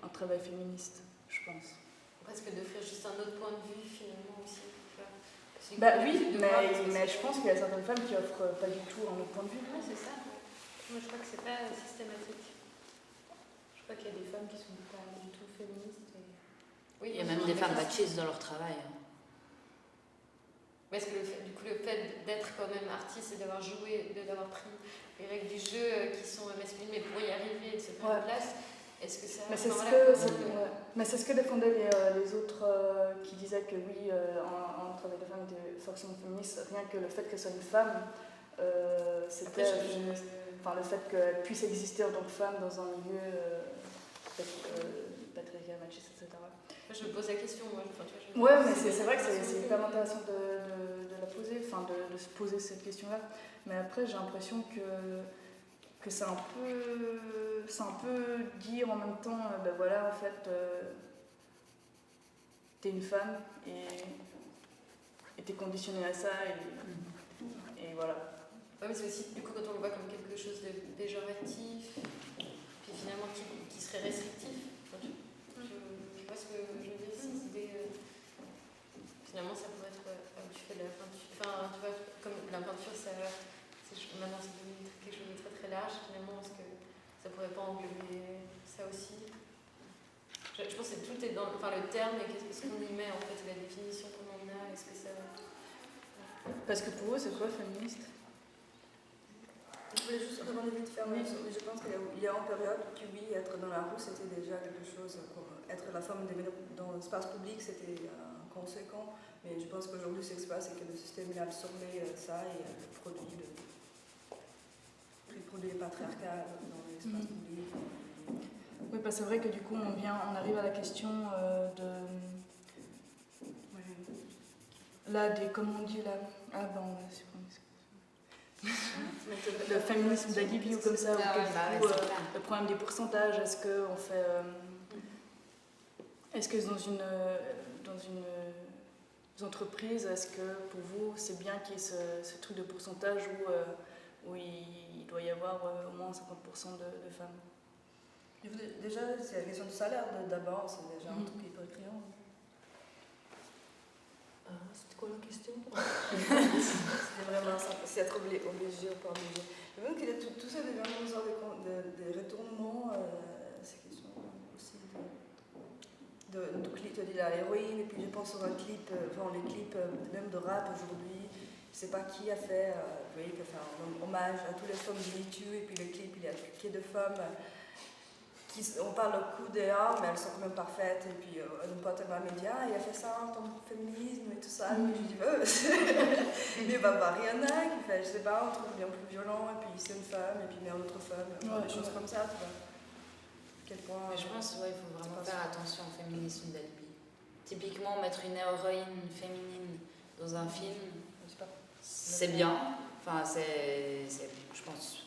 un travail féministe, je pense. Presque d'offrir juste un autre point de vue finalement aussi. Bah oui, mais je pense qu'il y a certaines femmes qui offrent pas du tout un autre point de vue. Ouais, c'est ça. Moi je crois que c'est pas systématique. Je crois qu'il y a des femmes qui sont pas du tout féministes. Oui, il y a même des femmes machistes dans leur travail. Parce que le fait d'être quand même artiste et d'avoir joué, d'avoir pris les règles du jeu qui sont masculines, mais pour y arriver et de se faire une place, est-ce que ça... Mais c'est ce que défendaient les autres qui disaient que oui, un travail de femme était forcément féministe, rien que le fait qu'elle soit une femme, c'était... le fait qu'elle puisse exister en tant que femme dans un milieu patriarcal, machiste, etc. Je me pose la question, moi. Ouais, mais c'est vrai que c'est hyper intéressant de la poser, de se poser cette question-là. Mais après, j'ai l'impression que c'est un peu dire en même temps, ben voilà, en fait, t'es une femme et t'es conditionnée à ça et voilà. Ouais, mais c'est aussi, du coup, quand on le voit comme quelque chose de péjoratif, puis finalement qui serait restrictif, enfin, tu vois ce que je veux dire, ces idées. Finalement, ça pourrait être tu fais de la peinture. Enfin, tu vois, comme la peinture, maintenant c'est devenu quelque chose de très très large, finalement, est-ce que ça pourrait pas englober ça aussi? Je pense que tout est dans le terme et qu'est-ce qu'on y met en fait, la définition qu'on en a, est-ce que ça. Parce que pour eux, c'est quoi féministe? Je voulais juste rebondir vite faire, mais je pense qu'il y a une période que oui, être dans la rue c'était déjà quelque chose, être la femme dans l'espace public c'était conséquent, mais je pense qu'aujourd'hui ce qui se passe c'est que le système il a absorbé ça et produit le patriarcat dans l'espace public. Oui, parce que c'est vrai que du coup on arrive à la question comment on dit là? Ah ben on a supprimé. Le féminisme d'Alibi ou comme ça, le problème des pourcentages, est-ce que dans une entreprise, est-ce que pour vous c'est bien qu'il y ait ce truc de pourcentage où il doit y avoir au moins 50% de femmes? Déjà, c'est la question du salaire d'abord, c'est déjà un truc hyper criant. C'était quoi la question? C'était vraiment ça, c'est être obligé ou pas obligé. Et même que tout ça devient une sorte de retournement, ces questions aussi de clip, tu dis l'héroïne, et puis je pense sur un clip, les clips même de rap aujourd'hui, je sais pas qui a fait, qui a fait un hommage à toutes les femmes du MeToo, et puis le clip il y a qu'il y a de femmes. On parle au coup des hommes, mais elles sont quand même parfaites. Et puis, un pote à ma média, il a fait ça en tant que féminisme et tout ça. Et puis, je dis, mais Rihanna, qui fait, je sais pas, un truc bien plus violent, et puis c'est une femme, et puis mais une autre femme, des choses comme ça, tu vois. Quel point. Mais je pense qu'il faut vraiment faire attention au féminisme d'Alibi. Typiquement, mettre une héroïne féminine dans un film, c'est bien. Enfin, je pense.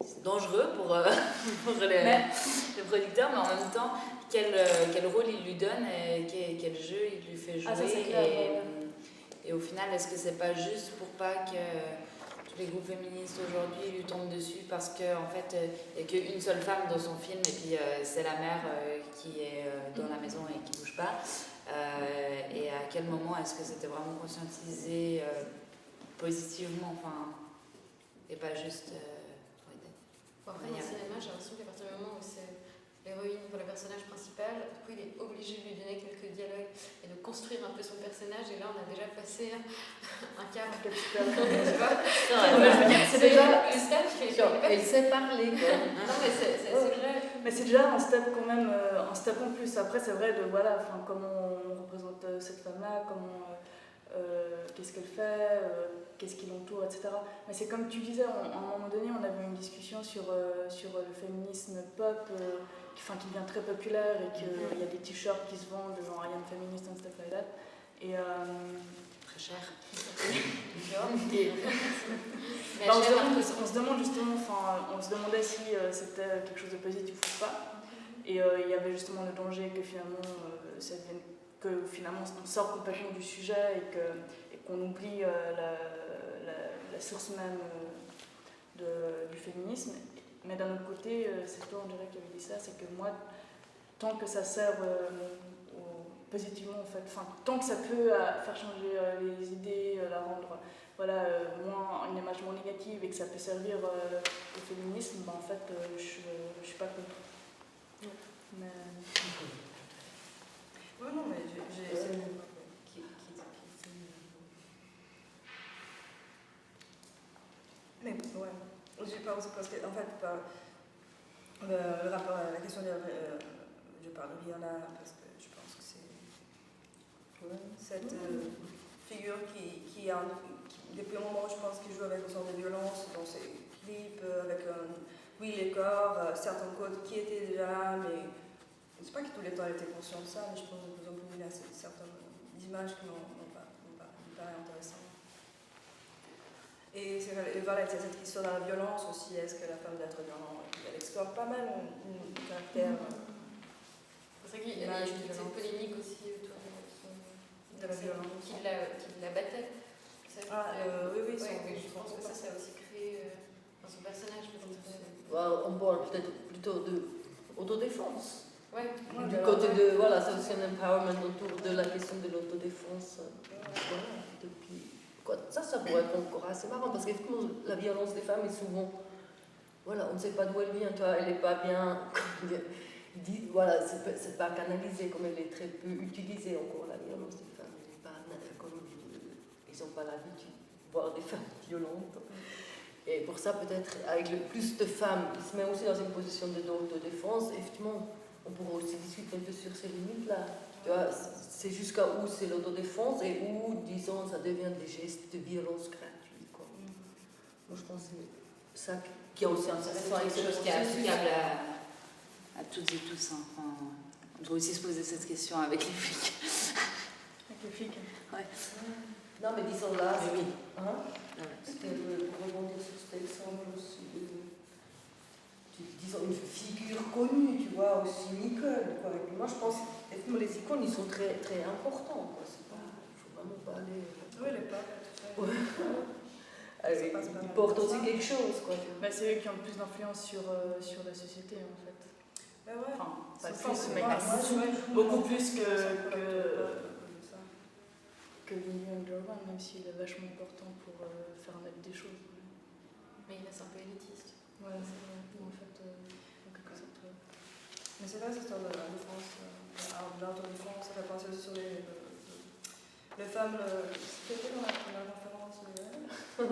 C'est dangereux pour les producteurs, mais en même temps, quel rôle il lui donne et quel jeu il lui fait jouer. Ah, ça, c'est clair, et au final, est-ce que c'est pas juste pour pas que tous les groupes féministes aujourd'hui lui tombent dessus parce qu'en fait, il n'y a qu'une seule femme dans son film et puis c'est la mère qui est dans la maison et qui bouge pas. Et à quel moment est-ce que c'était vraiment conscientisé positivement, et pas juste. Après, dans le cinéma, j'ai l'impression qu'à partir du moment où c'est l'héroïne pour le personnage principal, du coup, il est obligé de lui donner quelques dialogues et de construire un peu son personnage. Et là, on a déjà passé un quart. Tu vois, c'est déjà le step qui est. Il sait parler, quoi. Non, mais c'est vrai. Mais c'est déjà un step quand même, un step en plus. Après, c'est vrai comment on représente cette femme-là, qu'est-ce qu'elle fait, qu'est-ce qui l'entoure, etc. Mais c'est comme tu disais, à un moment donné, on avait une discussion sur le féminisme pop qui devient très populaire et qu'il y a des t-shirts qui se vendent genre I am feminist and stuff like that. Et très cher. On se demande justement, on se demandait si c'était quelque chose de positif ou pas. Et il y avait justement le danger que finalement on sort complètement du sujet et qu'on oublie la source même du féminisme. Mais d'un autre côté, c'est toi on dirait qui avait dit ça, c'est que moi, tant que ça sert positivement en fait, tant que ça peut faire changer les idées, la rendre une image moins négative et que ça peut servir au féminisme, en fait je suis pas contre. Mais... Oui, non, mais j'ai... Mais ouais, je pense parce que en fait le rapport à la question de je parle de Rihanna parce que je pense que c'est cette figure qui depuis un moment je pense qu'il joue avec une sorte de violence dans ses clips avec les corps, certains codes qui étaient déjà là, mais je ne sais pas que tous les temps elle était consciente de ça, mais je pense que de plus en plus il y a certaines images qui n'ont pas intéressantes. Et voilà, il y a cette question de la violence aussi. Est-ce que la femme doit être violente? Elle explore pas mal un caractère. C'est C'est vrai qu'il y a eu toute cette polémique aussi autour de la violence. Qui l'abattait. Oui, Je pense que ça a aussi créé son personnage. On parle peut-être plutôt d'autodéfense. Ouais. Du côté de, voilà, c'est aussi un empowerment autour de la question de l'autodéfense. Voilà, depuis... Ça pourrait être encore assez marrant, parce qu'effectivement, la violence des femmes est souvent... Voilà, on ne sait pas d'où elle vient, tu vois, elle n'est pas bien... Voilà, c'est pas canalisé, comme elle est très peu utilisée encore, la violence des femmes. Elle n'est pas... Comme ils n'ont pas l'habitude de voir des femmes violentes. Et pour ça, peut-être, avec le plus de femmes, ils se mettent aussi dans une position d'autodéfense. Effectivement, on pourrait aussi discuter un peu sur ces limites-là. Tu vois, c'est jusqu'à où c'est l'autodéfense et où, disons, ça devient des gestes de violence gratuits, quoi. Moi, je pense que c'est ça qui est aussi intéressant avec quelque chose qui est applicable à toutes et tous. Hein. Enfin, on doit aussi se poser cette question avec les flics. Avec les flics. Ouais. Non, mais disons là, mais oui. Hein, c'était pour rebondir sur cet exemple aussi disons une figure connue, tu vois, aussi Nicole, quoi. Et puis moi, je pense que les icônes, ils sont très, très importants, quoi. Il ne faut vraiment pas aller... Oui, les papes, tout ça. Ouais. Ils portent aussi quelque chose, quoi. Bah, c'est eux qui ont le plus d'influence sur la société, en fait. Bah ouais. Enfin, pas plus, mais beaucoup plus que William Durban, même s'il est vachement important pour faire naître des choses. Mais il reste un peu élitiste. Ouais, c'est vrai. En fait, en quelque sorte. Mais c'est vrai, cette histoire de la défense, l'autodéfense, ça fait penser aussi sur les femmes. C'était dans la première conférence,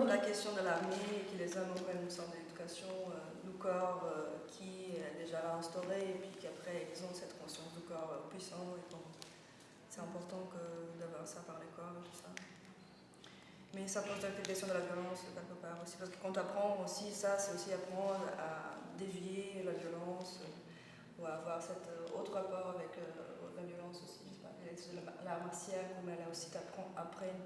la question de l'armée, et que les hommes ont une sorte d'éducation du corps qui est déjà instaurée, et puis qu'après ils ont cette conscience du corps puissant. Et bon, c'est important d'avoir ça par les corps et tout ça. Mais ça pose la question de la violence quelque part aussi, parce que quand tu apprends aussi ça, c'est aussi apprendre à dévier la violence ou à avoir cet autre rapport avec la violence aussi. L'art martial, comme elle a aussi apprennent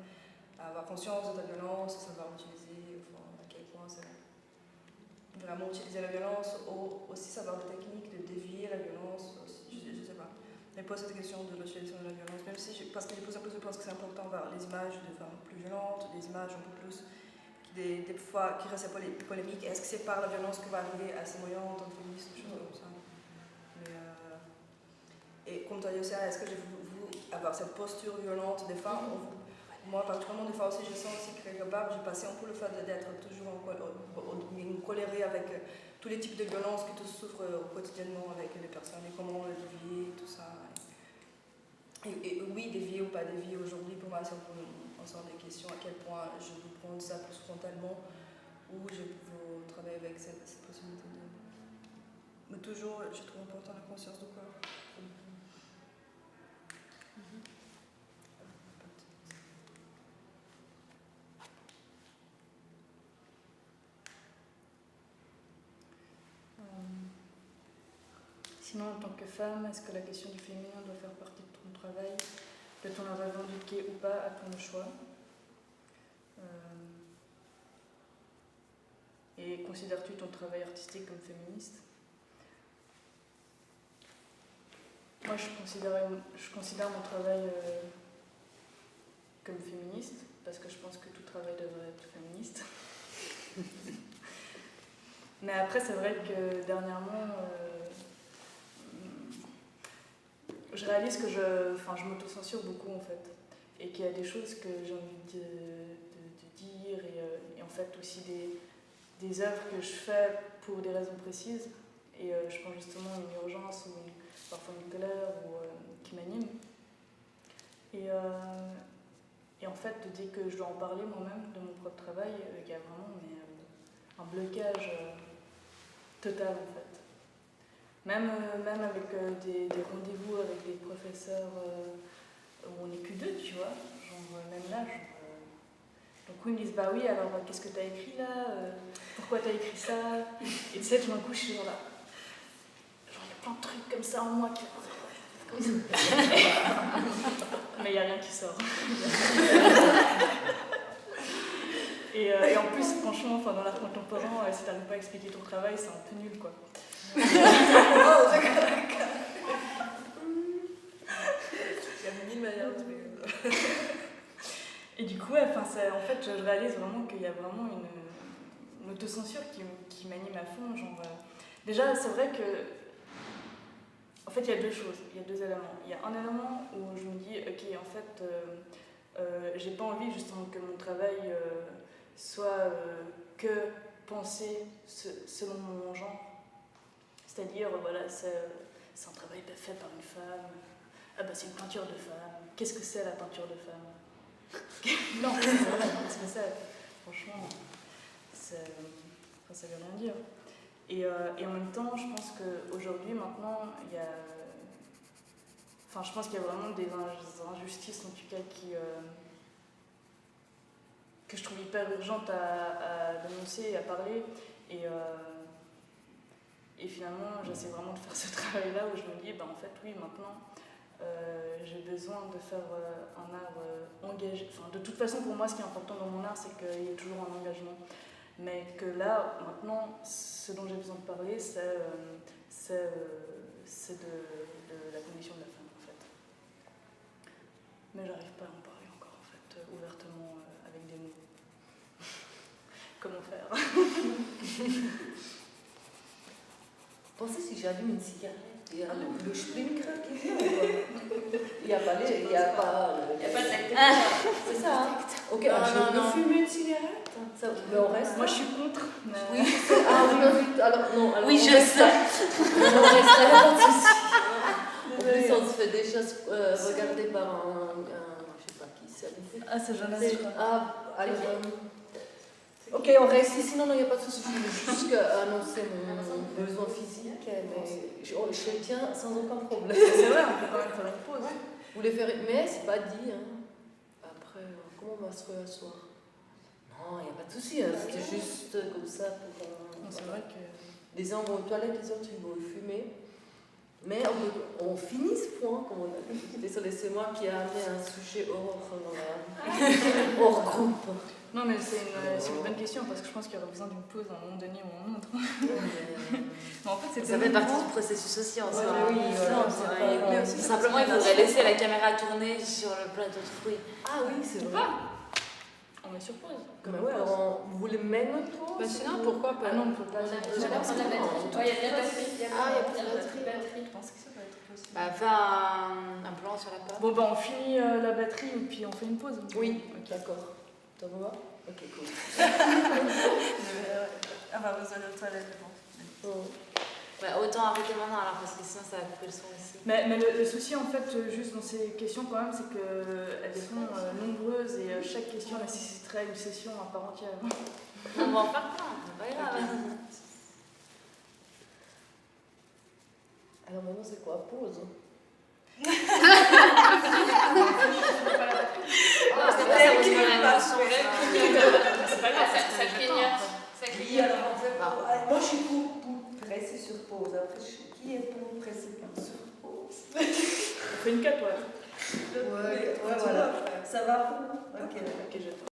à avoir conscience de la violence, savoir l'utiliser, enfin, à quel point c'est vraiment utiliser la violence, ou aussi savoir des techniques de dévier la violence aussi, je sais pas. Mais pose cette question de l'utilisation de la violence, même si, parce que de plus en plus je pense que c'est important d'avoir les images de femmes plus violentes, des images un peu plus, des fois qui restent polémiques. Est-ce que c'est par la violence que va arriver à ces moyens en tant que féministe, des choses comme ça. Mais, et comme tu as dit aussi, est-ce que j'ai voulu avoir cette posture violente des femmes? Moi, particulièrement, des fois aussi, je sens aussi que quelque part, j'ai passé un peu le fait d'être toujours colérée avec tous les types de violences que tu souffres quotidiennement avec les personnes et comment le dévier, tout ça. Et oui, dévier ou pas dévier aujourd'hui, pour moi, c'est on sort des questions à quel point je peux prendre ça plus frontalement ou je peux travailler avec cette possibilité de. Mais toujours, je trouve important la conscience du corps. Sinon, en tant que femme, est-ce que la question du féminin doit faire partie de ton travail? Peut-on la revendiquer ou pas à ton choix? Et considères-tu ton travail artistique comme féministe? Moi, je considère mon travail comme féministe, parce que je pense que tout travail devrait être féministe. Mais après, c'est vrai que dernièrement, je réalise que je m'autocensure beaucoup en fait, et qu'il y a des choses que j'ai envie de dire, et en fait aussi des œuvres que je fais pour des raisons précises, et je pense justement à une urgence ou parfois une colère qui m'anime. Et en fait, dès que je dois en parler moi-même de mon propre travail, il y a vraiment un blocage total en fait. Même avec des rendez-vous avec des professeurs où on n'est que deux, tu vois, genre même là, donc ils me disent bah oui, alors qu'est-ce que tu as écrit là, pourquoi tu as écrit ça, et tu sais, tout d'un coup je suis genre là, genre il y a plein de trucs comme ça en moi qui mais il n'y a rien qui sort. Et en plus, franchement, dans l'art contemporain, si tu n'arrives pas à expliquer ton travail, c'est un peu nul, quoi. ouais, en fait, je réalise vraiment qu'il y a vraiment une autocensure qui m'anime à fond. Genre, déjà, c'est vrai que. En fait, il y a deux choses, il y a deux éléments. Il y a un élément où je me dis, ok, en fait, j'ai pas envie justement que mon travail soit que pensé selon mon genre. C'est-à-dire, voilà, c'est un travail fait par une femme. Ah bah c'est une peinture de femme. Qu'est-ce que c'est la peinture de femme? Non, c'est vrai, qu'est-ce que c'est? Franchement, ça veut rien dire. Et en même temps, je pense qu'aujourd'hui, maintenant, il y a... Enfin, je pense qu'il y a vraiment des injustices, en tout cas, que je trouve hyper urgentes à dénoncer et à parler. Et finalement, j'essaie vraiment de faire ce travail-là où je me dis, en fait, oui, maintenant, j'ai besoin de faire un art engagé. Enfin, de toute façon, pour moi, ce qui est important dans mon art, c'est qu'il y ait toujours un engagement. Mais que là, maintenant, ce dont j'ai besoin de parler, c'est de la condition de la femme, en fait. Mais j'arrive pas à en parler encore, en fait, ouvertement, avec des mots. Comment faire? Pensez si j'allume une cigarette, il y a le sprinkler qui vient ou pas? Il n'y a pas de lecteur. C'est ça, hein? Ok, je peux fumer une cigarette. Ça, mais on reste. Moi, je suis contre. Mais... Oui, je sais. Ah oui, alors non. Alors, oui, je sais. On reste là, pas de souci. En plus, on se fait déjà regarder par un je sais pas qui c'est. Ah, c'est Jonas, je crois. Ah, allez. Ok, on reste ici. Non, il n'y a pas de souci. Je voulais juste annoncer mon besoin physique, mais je le tiens sans aucun problème. C'est vrai, on peut quand même faire une pause. Vous voulez faire... Mais c'est pas dit. Hein. Après, comment on va se réasseoir? Non, il n'y a pas de souci. Hein. C'était juste comme ça pour... C'est vrai que... Les uns vont aux toilettes, les autres ils vont fumer. Mais on finit ce point, comme on a dit. Désolée, c'est moi qui ai amené un sujet hors groupe. Non, mais c'est une bonne question parce que je pense qu'il y aurait besoin d'une pause à un moment donné ou à un autre. Mais en fait, ça fait partie du processus aussi en soi. Oui, simplement, il faudrait laisser la caméra tourner sur le plateau de fruits. Ah oui, c'est vrai. On est sur pause. Vous voulez même pause? Sinon, pourquoi pas? Ah non, on ne peut pas. Il y a de la batterie. Ah, il y a plus de batterie. Je pense que ça va être possible. Fais un plan sur la page. Bon, on finit la batterie et puis on fait une pause. Oui, d'accord. Ça vous va? Ok, cool. Avoir besoin de toilette, je pense. Ouais, autant arrêter maintenant alors parce que sinon ça va couper le son aussi. Mais le souci en fait, juste dans ces questions quand même, c'est qu'elles sont nombreuses et chaque question nécessiterait une session à part entière. On va en faire plein, c'est pas grave. Alors maintenant c'est quoi? Pause? C'est pas grave, ça clignote. Oui, alors en fait, moi je suis pour presser sur pause. Après, qui est pour presser sur pause? On fait une 4, ouais. Ouais, voilà. Ça va? Ok, j'attends.